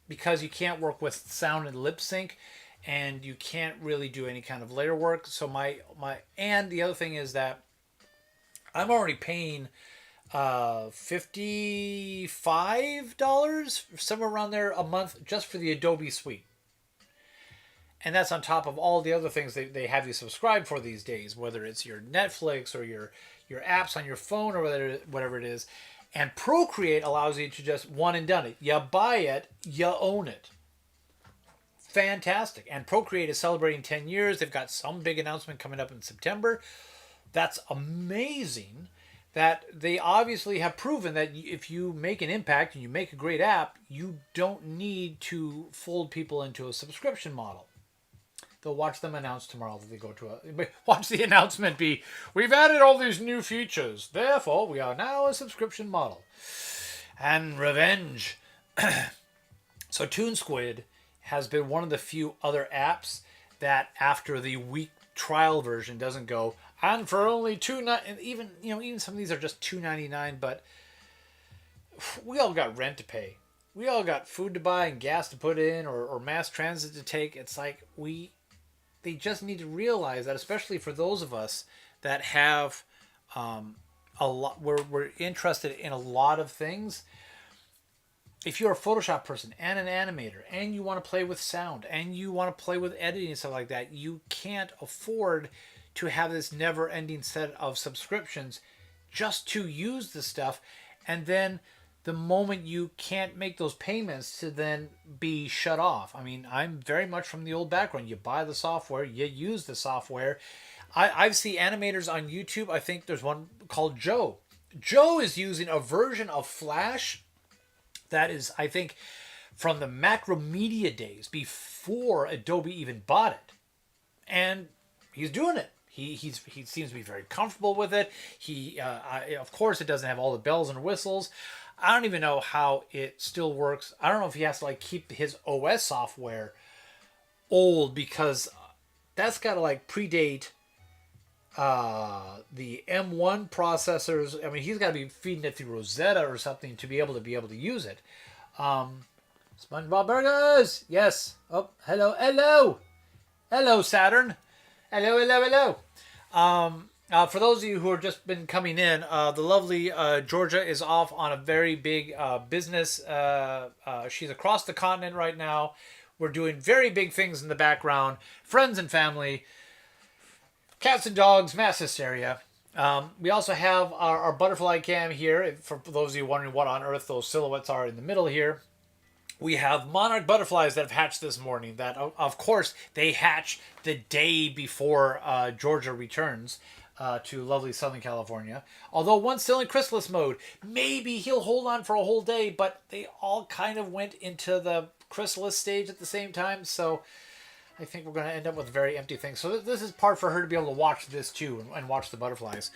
because you can't work with sound and lip sync, and you can't really do any kind of layer work, so and the other thing is that I'm already paying $55 somewhere around there a month just for the Adobe suite. And that's on top of all the other things they have you subscribe for these days, whether it's your Netflix or your apps on your phone or whatever it is. And Procreate allows you to just one and done it. You buy it, you own it. Fantastic. And Procreate is celebrating 10 years. They've got some big announcement coming up in September. That's amazing that they obviously have proven that if you make an impact and you make a great app, you don't need to fold people into a subscription model. They'll watch them announce tomorrow that they go to watch the announcement be, we've added all these new features. Therefore, we are now a subscription model. And revenge. So ToonSquid has been one of the few other apps that after the week trial version doesn't go, and for only even some of these are just $2.99, but we all got rent to pay. We all got food to buy and gas to put in or mass transit to take. It's like they just need to realize that, especially for those of us that have a lot, we're interested in a lot of things. If you're a Photoshop person and an animator and you want to play with sound and you want to play with editing and stuff like that, you can't afford to have this never-ending set of subscriptions just to use the stuff, and then the moment you can't make those payments to then be shut off. I mean, I'm very much from the old background. You buy the software, you use the software. I've seen animators on YouTube. I think there's one called Joe. Joe is using a version of Flash that is, I think, from the Macromedia days before Adobe even bought it. And he's doing it. He seems to be very comfortable with it. Of course, it doesn't have all the bells and whistles. I don't even know how it still works. I don't know if he has to keep his OS software old, because that's got to predate the M1 processors. I mean, he's got to be feeding it through Rosetta or something to be able to use it. SpongeBob Burgers, yes. Oh, hello, Saturn. Hello. For those of you who have just been coming in, the lovely Georgia is off on a very big business. She's across the continent right now. We're doing very big things in the background. Friends and family. Cats and dogs, mass hysteria. We also have our butterfly cam here. For those of you wondering what on earth those silhouettes are in the middle here. We have monarch butterflies that have hatched this morning. That, of course, they hatch the day before Georgia returns to lovely Southern California. Although one's still in chrysalis mode. Maybe he'll hold on for a whole day, but they all kind of went into the chrysalis stage at the same time. So I think we're going to end up with a very empty thing. So this is part for her to be able to watch this too and watch the butterflies.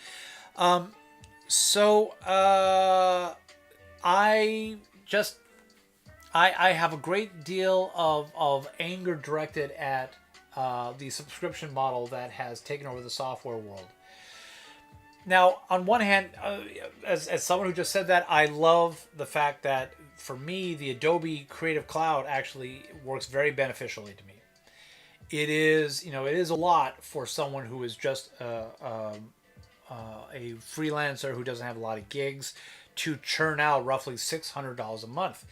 I have a great deal of anger directed at the subscription model that has taken over the software world. Now, on one hand, as someone who just said that, I love the fact that for me, the Adobe Creative Cloud actually works very beneficially to me. It is, it is a lot for someone who is just a freelancer who doesn't have a lot of gigs to churn out roughly $600 a month.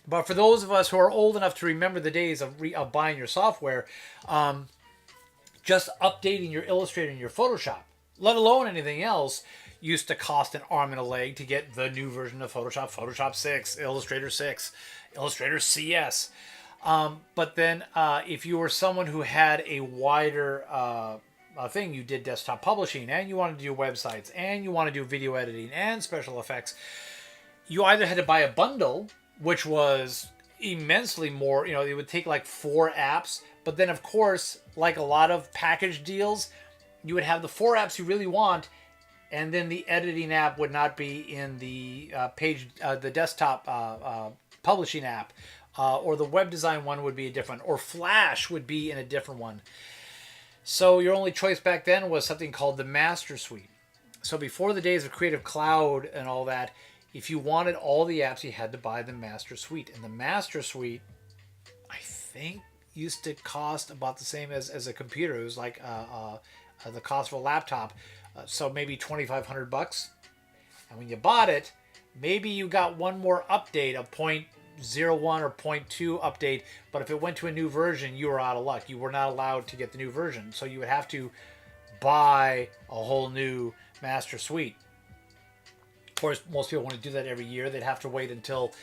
But for those of us who are old enough to remember the days of buying your software, just updating your Illustrator and your Photoshop, let alone anything else, used to cost an arm and a leg to get the new version of Photoshop, Photoshop 6, Illustrator 6, Illustrator CS. But then if you were someone who had a wider thing, you did desktop publishing and you wanted to do websites and you want to do video editing and special effects, you either had to buy a bundle, which was immensely more, it would take like 4 apps. But then, of course, like a lot of package deals, you would have the 4 apps you really want, and then the editing app would not be in the the desktop publishing app, or the web design one would be a different, or Flash would be in a different one. So your only choice back then was something called the Master Suite. So before the days of Creative Cloud and all that, if you wanted all the apps, you had to buy the Master Suite. And the Master Suite, I think, used to cost about the same as a computer. It was like the cost of a laptop. So maybe $2,500. And when you bought it, maybe you got one more update, a 0.01 or 0.2 update. But if it went to a new version, you were out of luck. You were not allowed to get the new version. So you would have to buy a whole new Master Suite. Of course, most people want to do that every year. They'd have to wait until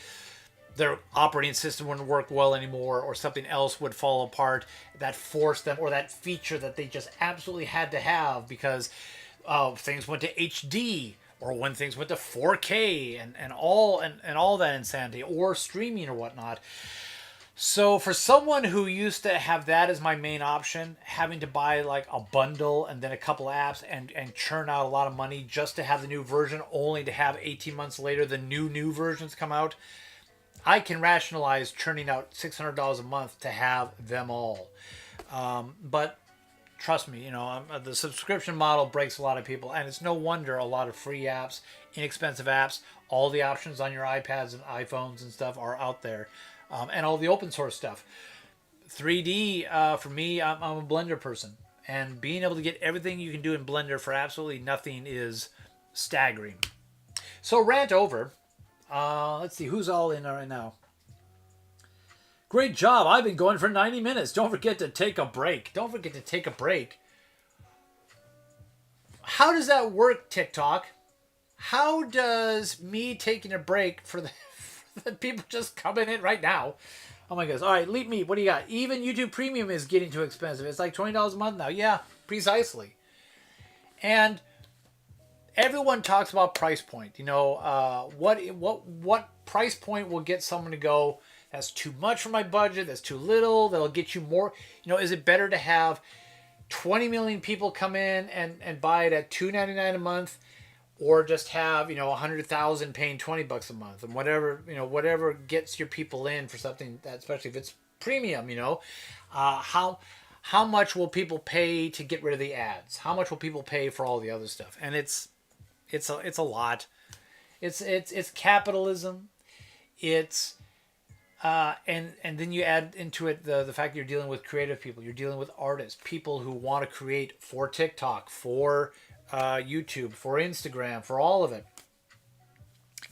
their operating system wouldn't work well anymore, or something else would fall apart that forced them, or that feature that they just absolutely had to have because things went to HD, or when things went to 4K and all that insanity, or streaming or whatnot. So for someone who used to have that as my main option, having to buy like a bundle and then a couple apps and churn out a lot of money just to have the new version, only to have 18 months later the new versions come out, I can rationalize churning out $600 a month to have them all. But trust me, the subscription model breaks a lot of people, and it's no wonder a lot of free apps, inexpensive apps, all the options on your iPads and iPhones and stuff are out there, and all the open source stuff. 3D, for me, I'm a Blender person, and being able to get everything you can do in Blender for absolutely nothing is staggering. So rant over. Let's see who's all in right now. Great job. I've been going for 90 minutes. Don't forget to take a break. Don't forget to take a break. How does that work, TikTok? How does me taking a break for the people just coming in right now? Oh my goodness. All right, Leap Meat, what do you got? Even YouTube Premium is getting too expensive. It's like $20 a month now. Yeah, precisely. And everyone talks about price point. What price point will get someone to go, that's too much for my budget, that's too little, that'll get you more. Is it better to have 20 million people come in and buy it at $2.99 a month, or just have 100,000 paying $20 a month, and whatever gets your people in for something that, especially if it's premium, how much will people pay to get rid of the ads? How much will people pay for all the other stuff? And it's a lot. It's capitalism. It's and then you add into it the fact that you're dealing with creative people. You're dealing with artists, people who want to create for TikTok, for YouTube, for Instagram, for all of it,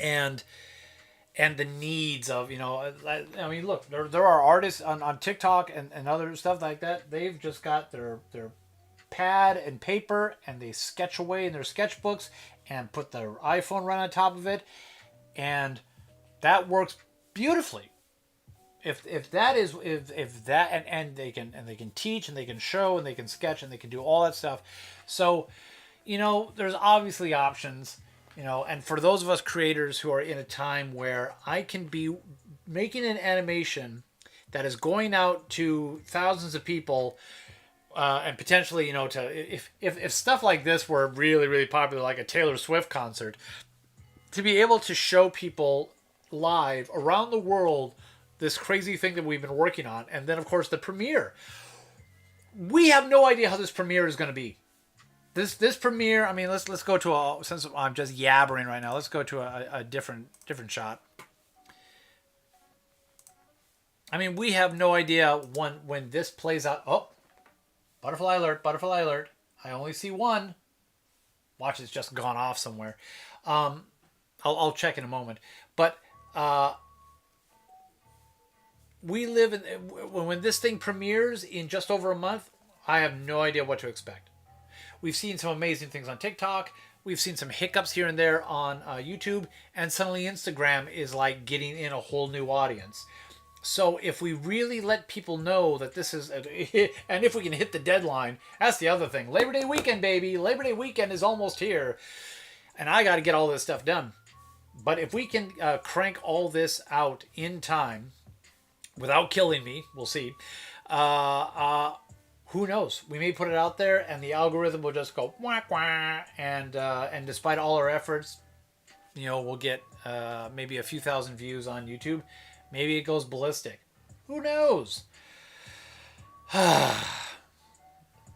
and the needs of look, there are artists on TikTok and other stuff like that. They've just got their pad and paper, and they sketch away in their sketchbooks and put their iPhone right on top of it, and that works beautifully. If that and they can teach and they can show and they can sketch and they can do all that stuff. So there's obviously options, and for those of us creators who are in a time where I can be making an animation that is going out to thousands of people, and potentially, if stuff like this were really, really popular, like a Taylor Swift concert, to be able to show people live around the world this crazy thing that we've been working on, and then of course the premiere. We have no idea how this premiere is going to be. This premiere, let's go to since I'm just yabbering right now, let's go to a different shot. I mean, we have no idea when this plays out. Oh, butterfly alert! Butterfly alert! I only see one. Watch, it's just gone off somewhere. I'll check in a moment. But we live in when this thing premieres in just over a month. I have no idea what to expect. We've seen some amazing things on TikTok. We've seen some hiccups here and there on YouTube, and suddenly Instagram is like getting in a whole new audience. So if we really let people know that this is, and if we can hit the deadline, that's the other thing. Labor Day weekend, baby. Labor Day weekend is almost here, and I got to get all this stuff done. But if we can crank all this out in time, without killing me, we'll see. Who knows? We may put it out there, and the algorithm will just go wah wah, and despite all our efforts, we'll get maybe a few thousand views on YouTube. Maybe it goes ballistic. Who knows? But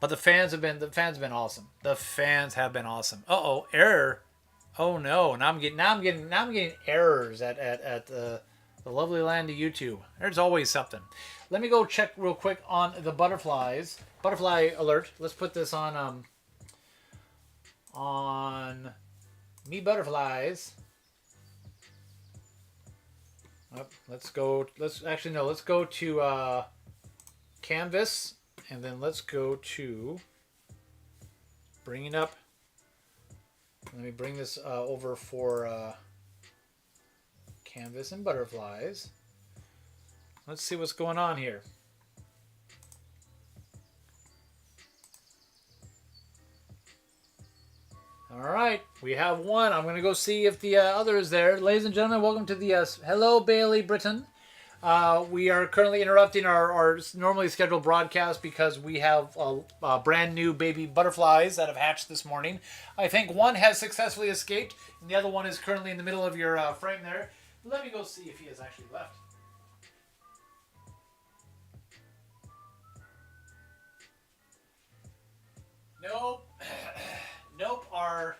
the fans have been awesome. The fans have been awesome. Uh-oh, error. Oh no! Now I'm getting errors at the lovely land of YouTube. There's always something. Let me go check real quick on the butterflies. Butterfly alert. Let's put this on me butterflies. Let's go to canvas, and then let's go to bringing up. Let me bring this over for canvas and butterflies. Let's see what's going on here. All right, we have one. I'm going to go see if the other is there. Ladies and gentlemen, welcome to the Hello Bailey Britain. We are currently interrupting our normally scheduled broadcast because we have brand new baby butterflies that have hatched this morning. I think one has successfully escaped, and the other one is currently in the middle of your frame there. Let me go see if he has actually left. Nope. Nope. I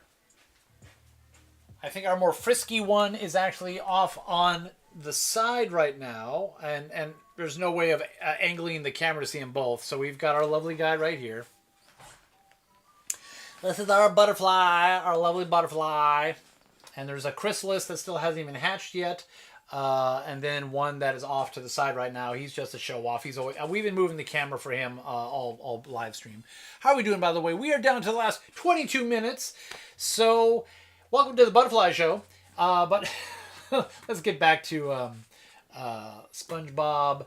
think our more frisky one is actually off on the side right now, and there's no way of angling the camera to see them both. So we've got our lovely guy right here. This is our butterfly, our lovely butterfly, and there's a chrysalis that still hasn't even hatched yet. And then one that is off to the side right now. He's just a show off. We've been moving the camera for him all live stream. How are we doing, by the way? We are down to the last 22 minutes. So, welcome to the Butterfly Show. But let's get back to SpongeBob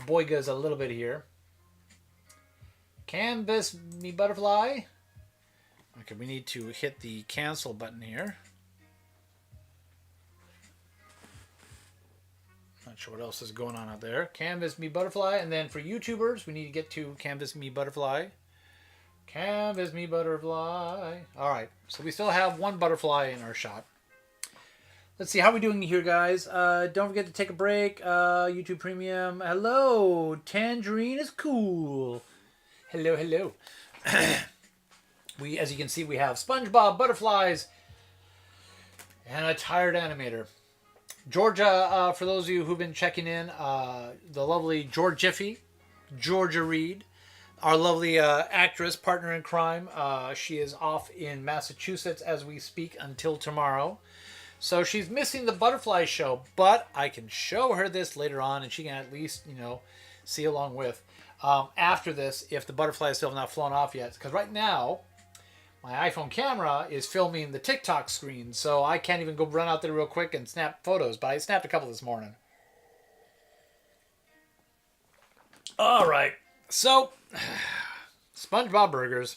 Boygas a little bit here. Canvas me butterfly. Okay, we need to hit the cancel button here. Not sure what else is going on out there. Canvas me butterfly, and then for YouTubers, we need to get to canvas me butterfly. Canvas me butterfly. All right, so we still have one butterfly in our shot. Let's see how we doing here, guys. Don't forget to take a break. YouTube Premium. Hello, Tangerine is cool. Hello, hello. As you can see, we have SpongeBob, butterflies, and a tired animator. Georgia, for those of you who've been checking in, the lovely Georgia Reed, our lovely actress, partner in crime. She is off in Massachusetts as we speak until tomorrow. So she's missing the butterfly show, but I can show her this later on, and she can at least, see along with. After this, if the butterflies still have not flown off yet. Because right now, my iPhone camera is filming the TikTok screen, so I can't even go run out there real quick and snap photos, but I snapped a couple this morning. All right, so SpongeBob Burgers.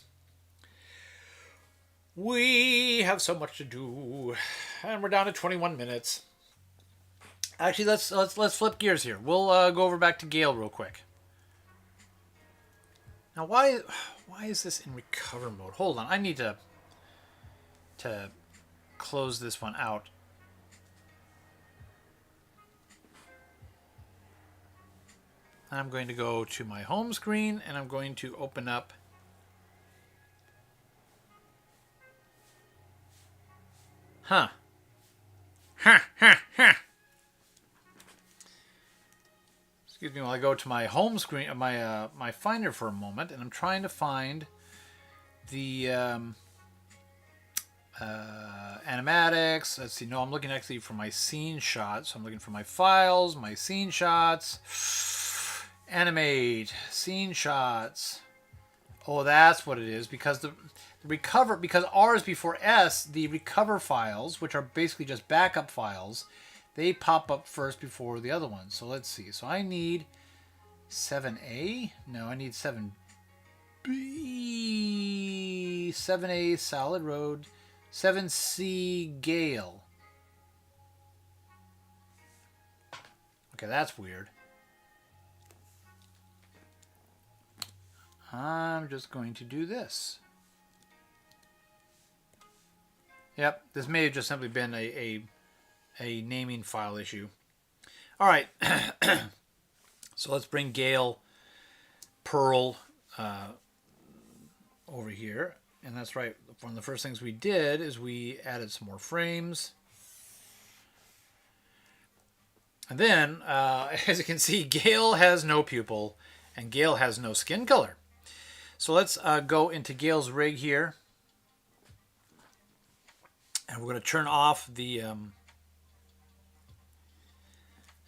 We have so much to do, and we're down to 21 minutes. Actually, let's flip gears here. We'll go over back to Gale real quick. Now, why is this in recover mode? Hold on, I need to close this one out. I'm going to go to my home screen, and I'm going to open up Excuse me while I go to my home screen, my Finder for a moment, and I'm trying to find the animatics. Let's see. No, I'm looking actually for my scene shots. So I'm looking for my files, my scene shots, animate, scene shots. Oh, that's what it is. Because the recover, because R is before S, the recover files, which are basically just backup files, they pop up first before the other ones. So let's see. So I need 7A. No, I need 7B. 7A Solid Road. 7C Gale. Okay, that's weird. I'm just going to do this. Yep, this may have just simply been a naming file issue. All right, so let's bring Gale Pearl over here. And that's right, one of the first things we did is we added some more frames. And then, as you can see, Gale has no pupil and Gale has no skin color. So let's go into Gale's rig here. And we're going to turn off the...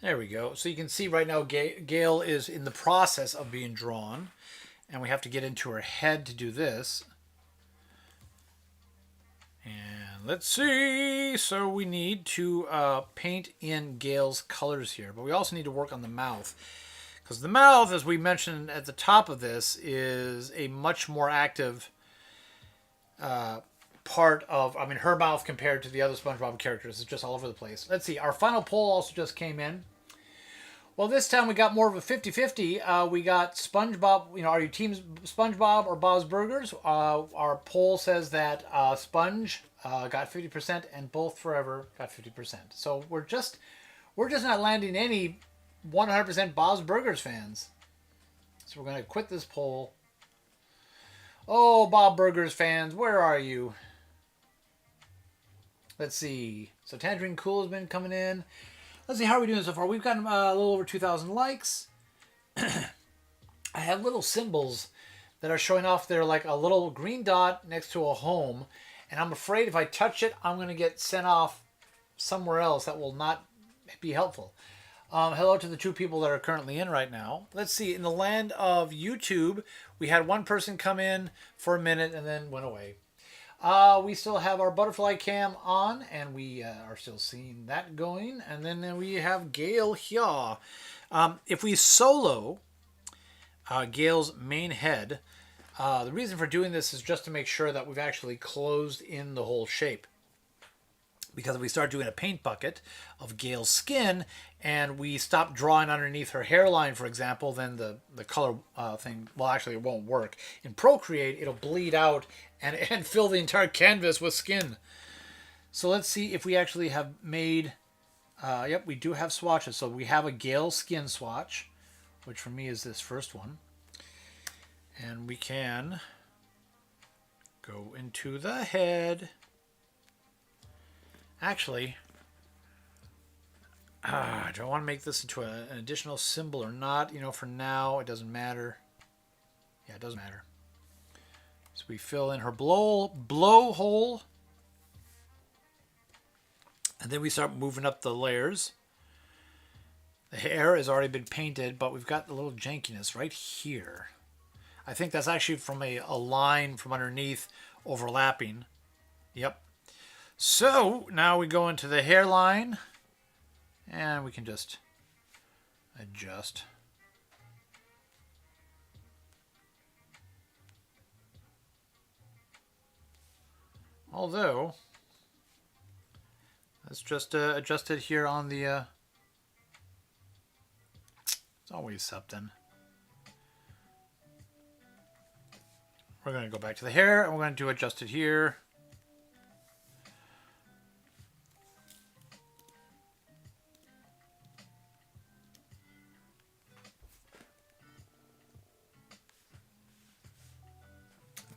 there we go. So you can see right now Gale is in the process of being drawn. And we have to get into her head to do this. And let's see. So we need to paint in Gale's colors here. But we also need to work on the mouth. Because the mouth, as we mentioned at the top of this, is a much more active part of, I mean, her mouth compared to the other SpongeBob characters is just all over the place. Let's see. Our final poll also just came in. Well, this time we got more of a 50-50. We got SpongeBob, are you team SpongeBob or Bob's Burgers? Our poll says that Sponge got 50% and Both Forever got 50%. So we're just not landing any 100% Bob's Burgers fans. So we're going to quit this poll. Oh, Bob Burgers fans, where are you? Let's see. So Tangerine Cool has been coming in. Let's see, how are we doing so far? We've gotten a little over 2,000 likes. I have little symbols that are showing off there, like a little green dot next to a home. And I'm afraid if I touch it, I'm going to get sent off somewhere else that will not be helpful. Hello to the 2 people that are currently in right now. Let's see, in the land of YouTube, we had one person come in for a minute and then went away. We still have our butterfly cam on, and we are still seeing that going. And then we have Gale here. If we solo Gale's main head, the reason for doing this is just to make sure that we've actually closed in the whole shape. Because if we start doing a paint bucket of Gale's skin and we stop drawing underneath her hairline, for example, then the color thing, well, actually, it won't work. In Procreate, it'll bleed out and fill the entire canvas with skin. So let's see if we actually have made... yep, we do have swatches. So we have a Gale skin swatch, which for me is this first one. And we can go into the head... Actually, do I want to make this into an additional symbol or not? For now, it doesn't matter. Yeah, it doesn't matter. So we fill in her blowhole. And then we start moving up the layers. The hair has already been painted, but we've got a little jankiness right here. I think that's actually from a line from underneath overlapping. Yep. So now we go into the hairline and we can just adjust. Although, let's just adjust it here on the, it's always something. We're going to go back to the hair and we're going to adjust it here.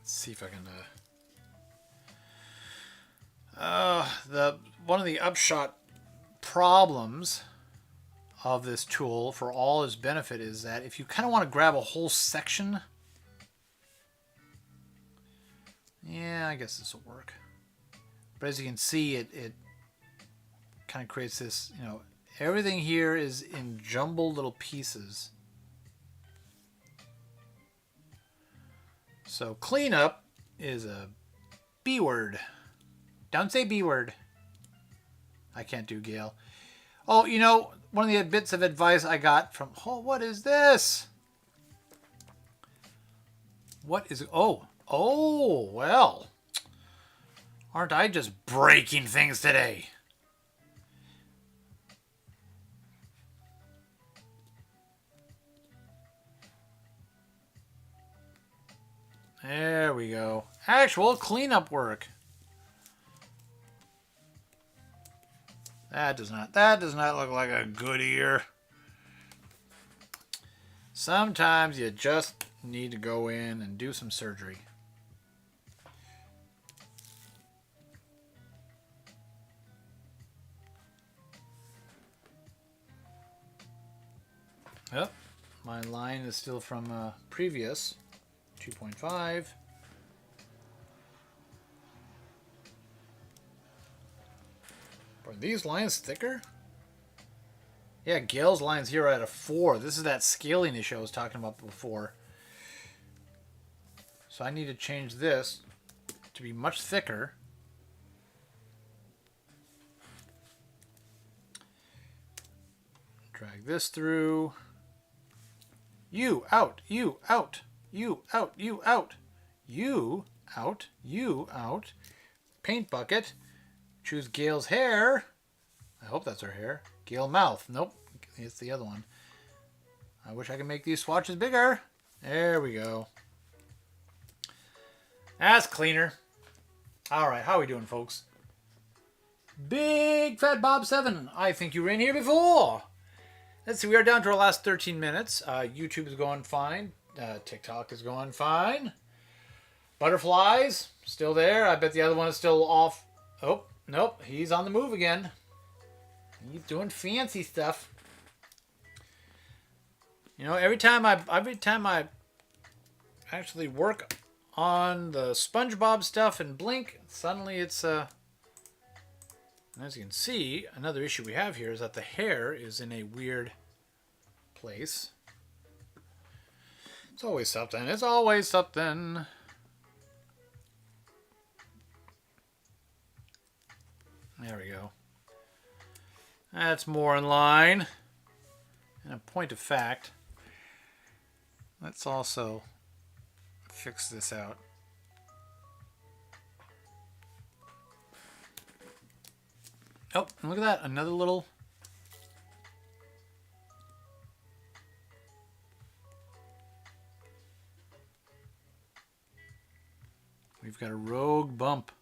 See if I can one of the upshot problems of this tool for all its benefit is that if you kind of want to grab a whole section, yeah, I guess this will work. But as you can see, it kind of creates this, everything here is in jumbled little pieces. So cleanup is a B word. Don't say B word. I can't do Gale. Oh, one of the bits of advice I got from... Oh, what is this? What is... Oh, well. Aren't I just breaking things today? There we go. Actual cleanup work. That does not look like a good ear. Sometimes you just need to go in and do some surgery. Yep, my line is still from previous 2.5. Are these lines thicker? Yeah, Gale's lines here are at a 4. This is that scaling issue I was talking about before. So I need to change this to be much thicker. Drag this through. You out, you out, you out, you out, you out, you out. Paint bucket. Choose Gale's hair. I hope that's her hair. Gale mouth. Nope. It's the other one. I wish I could make these swatches bigger. There we go. That's cleaner. Alright, how are we doing, folks? Big Fat Bob 7. I think you were in here before. Let's see, we are down to our last 13 minutes. YouTube is going fine. TikTok is going fine. Butterflies, still there. I bet the other one is still off. Oh, nope, he's on the move again. He's doing fancy stuff. Every time I actually work on the SpongeBob stuff and blink, suddenly it's and as you can see, another issue we have here is that the hair is in a weird place. It's always something. It's always something. There we go. That's more in line. And a point of fact, let's also fix this out. Oh, look at that. Another little... We've got a rogue bump.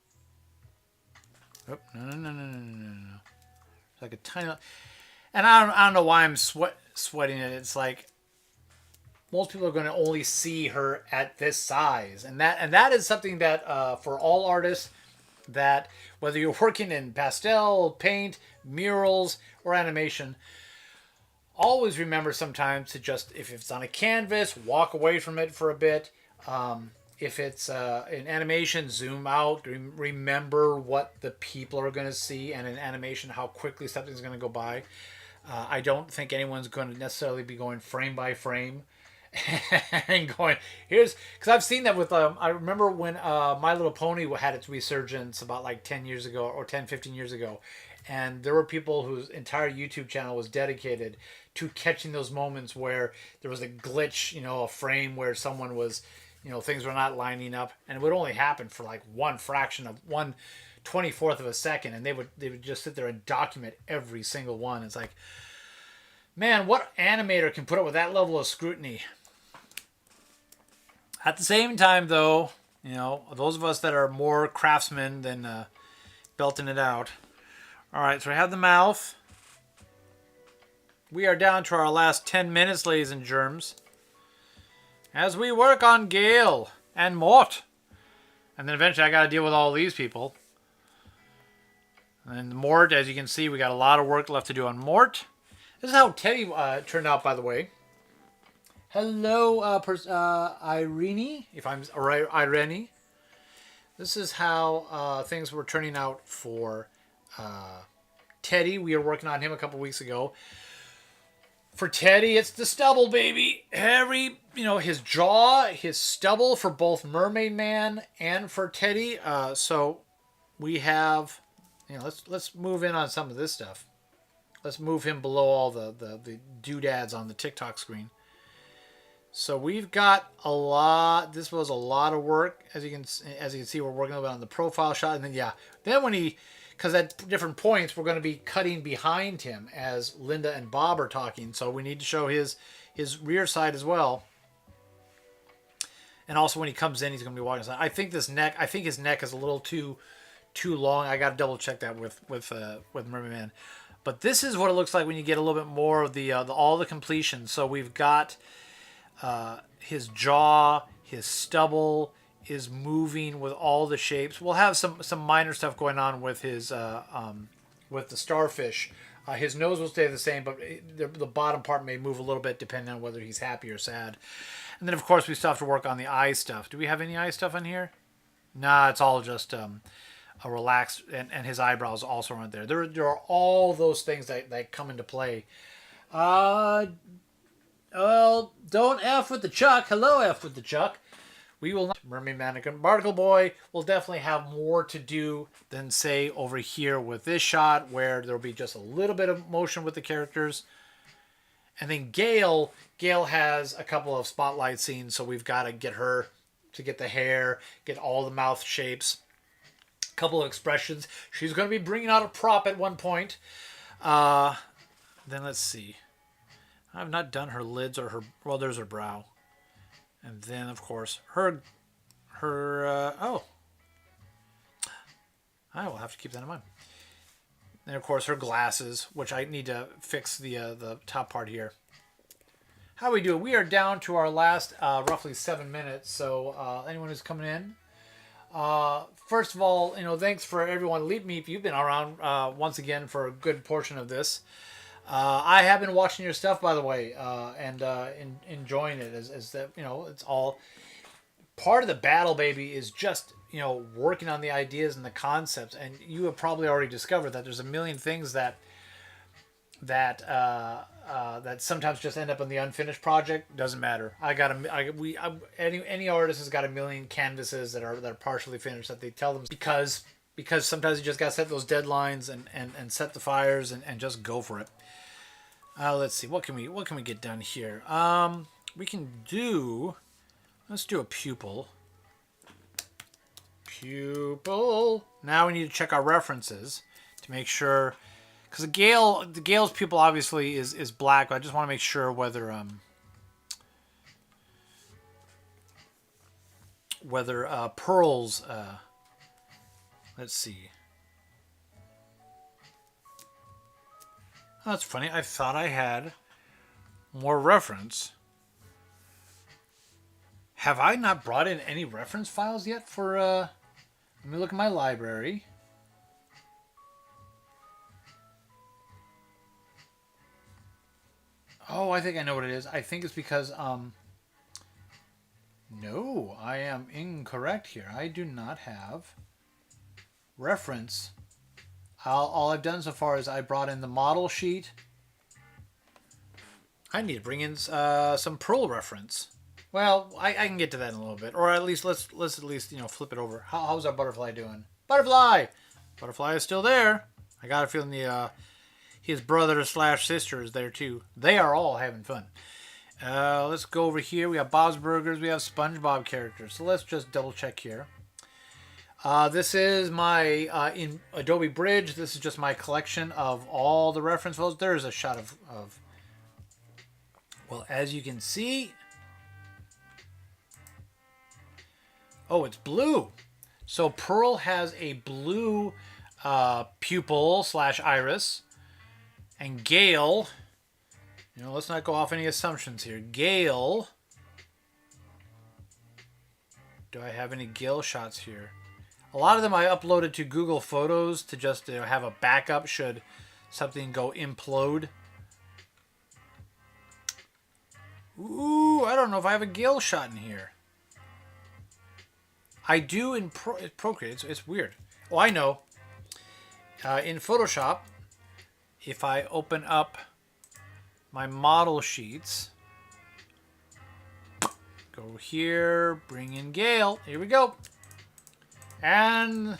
Oh, no. It's like a tiny... And I don't know why I'm sweating it. It's like... Most people are going to only see her at this size. And that is something that, for all artists, that whether you're working in pastel, paint, murals, or animation, always remember sometimes to just, if it's on a canvas, walk away from it for a bit. If it's in animation, zoom out. Remember what the people are going to see, and in animation, how quickly something's going to go by. I don't think anyone's going to necessarily be going frame by frame and going, because I've seen that with, I remember when My Little Pony had its resurgence about like 10 years ago, or 10, 15 years ago. And there were people whose entire YouTube channel was dedicated to catching those moments where there was a glitch, a frame where someone was, things were not lining up, and it would only happen for like one fraction of 1/24 of a second, and they would just sit there and document every single one. It's like, man, what animator can put up with that level of scrutiny? At the same time, though, those of us that are more craftsmen than belting it out. All right, so we have the mouth. We are down to our last 10 minutes, ladies and germs, as we work on Gale and Mort. And then eventually I got to deal with all these people. And Mort, as you can see, we got a lot of work left to do on Mort. This is how Teddy turned out, by the way. Hello, Irene, if I'm right, Irene. This is how things were turning out for Teddy. We were working on him a couple weeks ago. For Teddy, it's the stubble, baby. His jaw, his stubble for both Mermaid Man and for Teddy. So we have, let's move in on some of this stuff. Let's move him below all the doodads on the TikTok screen. So we've got a lot. This was a lot of work, as you can see. We're working on the profile shot, and then because at different points we're going to be cutting behind him as Linda and Bob are talking. So we need to show his rear side as well. And also when he comes in, he's going to be walking aside. I think his neck is a little too long. I got to double check that with Mermaid Man. But this is what it looks like when you get a little bit more of all the completion. So we've got his jaw, his stubble is moving with all the shapes. We'll have some minor stuff going on with his with the starfish. His nose will stay the same, but the bottom part may move a little bit depending on whether he's happy or sad. And then of course we still have to work on the eye stuff. Do we have any eye stuff on here? Nah, it's all just a relaxed, and his eyebrows also aren't there. There are all those things that come into play. Well, don't F with the Chuck. Hello, F with the Chuck. We will not. Mermaid Mannequin Barnacle Boy will definitely have more to do than, say, over here with this shot, where there'll be just a little bit of motion with the characters. And then Gail has a couple of spotlight scenes, so we've got to get her to get the hair, get all the mouth shapes, a couple of expressions. She's going to be bringing out a prop at one point. Then let's see. I've not done her lids or there's her brow. And then, of course, I will have to keep that in mind. And, of course, her glasses, which I need to fix the top part here. How we do it? We are down to our last roughly 7 minutes. So anyone who's coming in, first of all, thanks for everyone. Leave me if you've been around once again for a good portion of this. I have been watching your stuff, by the way, and enjoying it. As that, it's all part of the battle, baby. Is just working on the ideas and the concepts. And you have probably already discovered that there's a million things that sometimes just end up in the unfinished project. Doesn't matter. Any artist has got a million canvases that are partially finished that they tell them because sometimes you just got to set those deadlines and set the fires and just go for it. Let's see, what can we get done here? Let's do a pupil. Now we need to check our references to make sure, because the Gale's pupil obviously is black. But I just want to make sure whether Pearl's. Let's see. Oh, that's funny. I thought I had more reference. Have I not brought in any reference files yet for... let me look at my library. Oh, I think I know what it is. I think it's because... No, I am incorrect here. I do not have reference. All I've done so far is I brought in the model sheet. I need to bring in some Pearl reference. Well, I can get to that in a little bit, or at least let's at least flip it over. How's our butterfly doing? Butterfly is still there. I got a feeling his brother / sister is there too. They are all having fun. Let's go over here. We have Bob's Burgers. We have SpongeBob characters. So let's just double check here. This is my, in Adobe Bridge, this is just my collection of all the reference photos. There's a shot of well, as you can see, oh, it's blue. So Pearl has a blue pupil / iris, and Gale, let's not go off any assumptions here. Gale, do I have any Gale shots here? A lot of them I uploaded to Google Photos to just have a backup should something go implode. Ooh, I don't know if I have a Gale shot in here. I do in Procreate. It's weird. Oh, I know. In Photoshop, if I open up my model sheets, go here, bring in Gale. Here we go. And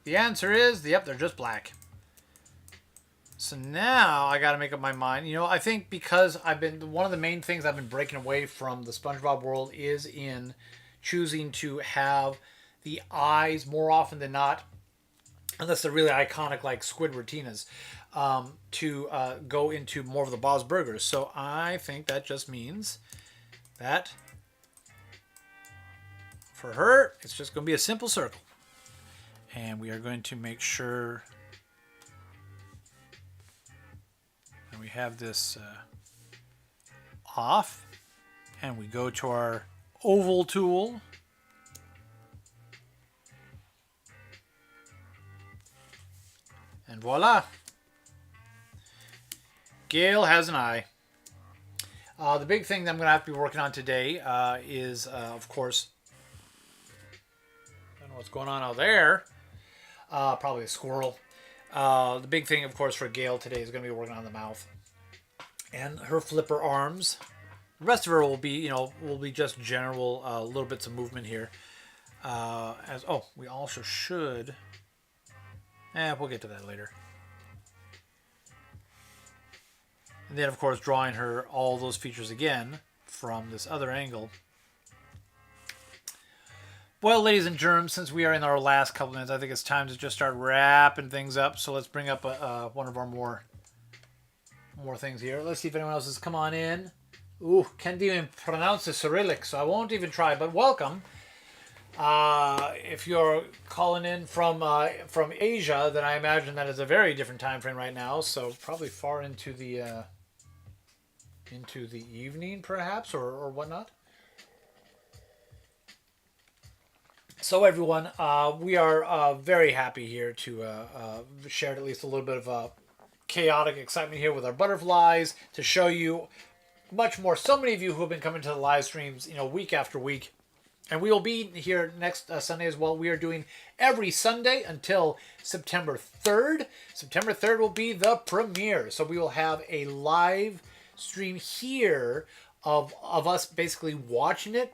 the answer is, yep, they're just black. So now I got to make up my mind. I think because one of the main things I've been breaking away from the SpongeBob world is in choosing to have the eyes more often than not, unless they're really iconic like Squidward Tina's, to go into more of the Bob's Burgers. So I think that just means that for her, it's just going to be a simple circle. And we are going to make sure that we have this off. And we go to our oval tool. And voila. Gale has an eye. The big thing that I'm going to have to be working on today is, of course, I don't know what's going on out there. Probably a squirrel. The big thing, of course, for Gale today is going to be working on the mouth and her flipper arms. The rest of her will be, just general little bits of movement here. We also should. We'll get to that later. And then, of course, drawing her all those features again from this other angle. Well, ladies and germs, since we are in our last couple minutes, I think it's time to just start wrapping things up. So let's bring up one of our more things here. Let's see if anyone else has come on in. Ooh, can't even pronounce the Cyrillic, so I won't even try. But welcome. If you're calling in from Asia, then I imagine that is a very different time frame right now. So probably far into the evening, perhaps, or whatnot. So everyone, we are very happy here to share at least a little bit of chaotic excitement here with our butterflies to show you much more. So many of you who have been coming to the live streams, week after week. And we will be here next Sunday as well. We are doing every Sunday until September 3rd. September 3rd will be the premiere. So we will have a live stream here of us basically watching it.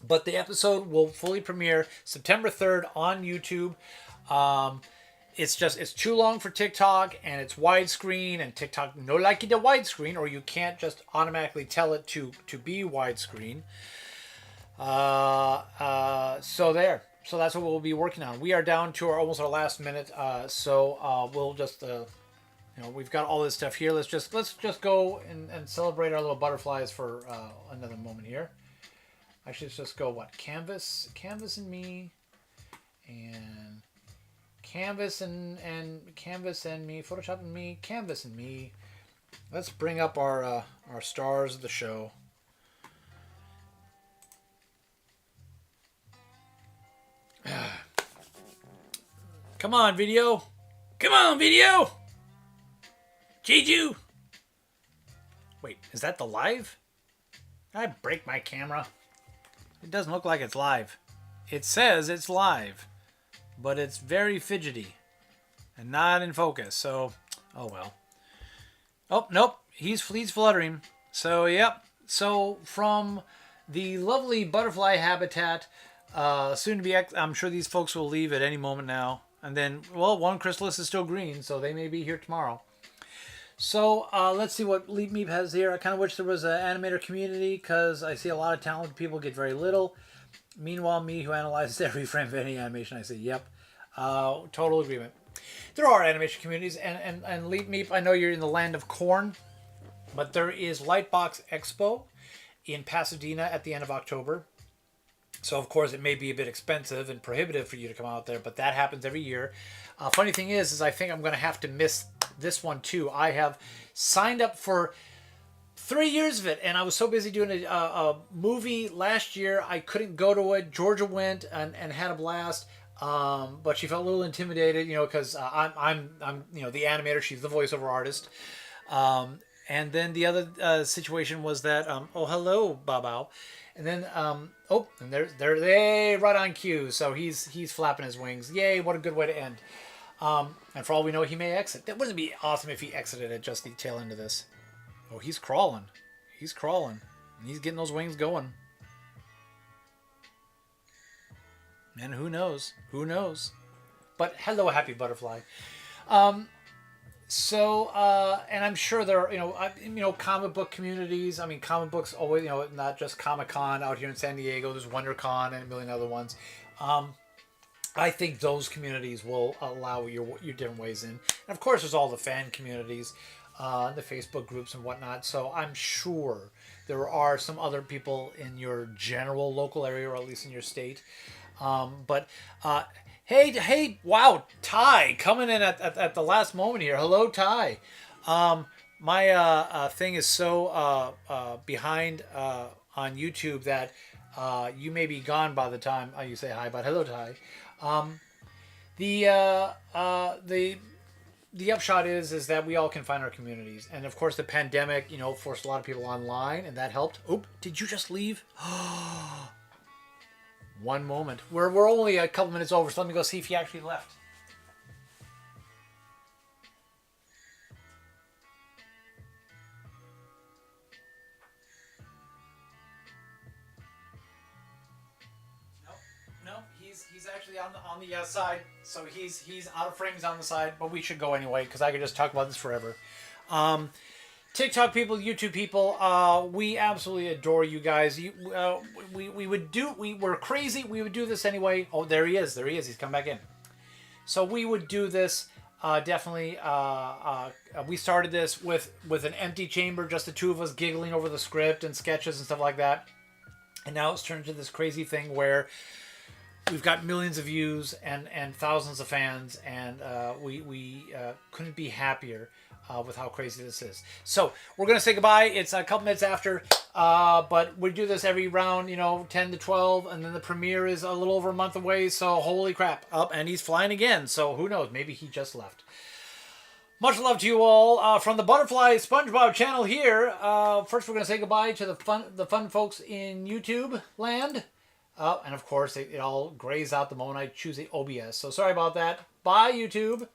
But the episode will fully premiere September 3rd on YouTube. It's too long for TikTok, and it's widescreen, and TikTok no like it a widescreen, or you can't just automatically tell it to be widescreen. So that's what we'll be working on. We are down to almost our last minute. So we'll just we've got all this stuff here. Let's just go and celebrate our little butterflies for another moment here. Actually, let's just go canvas and me, and canvas and canvas and me, Photoshop and me, canvas and me. Let's bring up our stars of the show. Come on, video. Come on, video. Jeju. Wait, is that the live? Did I break my camera? It doesn't look like it's live. It says it's live, but it's very fidgety and not in focus. So, oh well. Oh, nope. He's fluttering. So, yep. So, from the lovely butterfly habitat, soon to be, I'm sure these folks will leave at any moment now. And then, well, one chrysalis is still green, so they may be here tomorrow. So, let's see what Leap Meep has here. I kind of wish there was an animator community, because I see a lot of talented people get very little. Meanwhile, me, who analyzes every frame of any animation, I say, yep. Total agreement. There are animation communities, and Leap Meep, I know you're in the land of corn, but there is Lightbox Expo in Pasadena at the end of October. So, of course, it may be a bit expensive and prohibitive for you to come out there, but that happens every year. Funny thing is I think I'm going to have to miss this one, too. I have signed up for 3 years of it, and I was so busy doing a movie last year, I couldn't go to it. Georgia went and had a blast, but she felt a little intimidated, because I'm the animator. She's the voiceover artist. And then the other situation was that, oh, hello, Babao. And then, oh, and they're they right on cue. So he's flapping his wings. Yay, what a good way to end. And for all we know, he may exit. That wouldn't be awesome if he exited at just the tail end of this. Oh, he's crawling. He's crawling. And he's getting those wings going. And who knows? Who knows? But hello, happy butterfly. And I'm sure there are, comic book communities. I mean, comic books always, not just Comic-Con out here in San Diego. There's WonderCon and a million other ones. I think those communities will allow your different ways in. And of course, there's all the fan communities, the Facebook groups and whatnot. So I'm sure there are some other people in your general local area, or at least in your state. Hey, wow, Ty coming in at the last moment here. Hello, Ty. My thing is so behind on YouTube that you may be gone by the time you say hi. But hello, Ty. The upshot is that we all can find our communities, and of course the pandemic, forced a lot of people online, and that helped. Oop! Did you just leave? One moment. We're only a couple minutes over, so let me go see if he actually left. No, he's actually on the side, so he's out of frame. He's on the side, but we should go anyway because I could just talk about this forever. TikTok people, YouTube people, we absolutely adore you guys. We were crazy. We would do this anyway. Oh, there he is. He's come back in. So we would do this definitely. We started this with an empty chamber, just the two of us giggling over the script and sketches and stuff like that. And now it's turned into this crazy thing where we've got millions of views and thousands of fans, and we couldn't be happier with how crazy this is. So we're going to say goodbye. It's a couple minutes after, but we do this every round, 10 to 12, and then the premiere is a little over a month away, so holy crap. And he's flying again, so who knows? Maybe he just left. Much love to you all from the Butterfly SpongeBob channel here. First, we're going to say goodbye to the fun folks in YouTube land. And of course, it all grays out the moment I choose the OBS. So sorry about that. Bye, YouTube.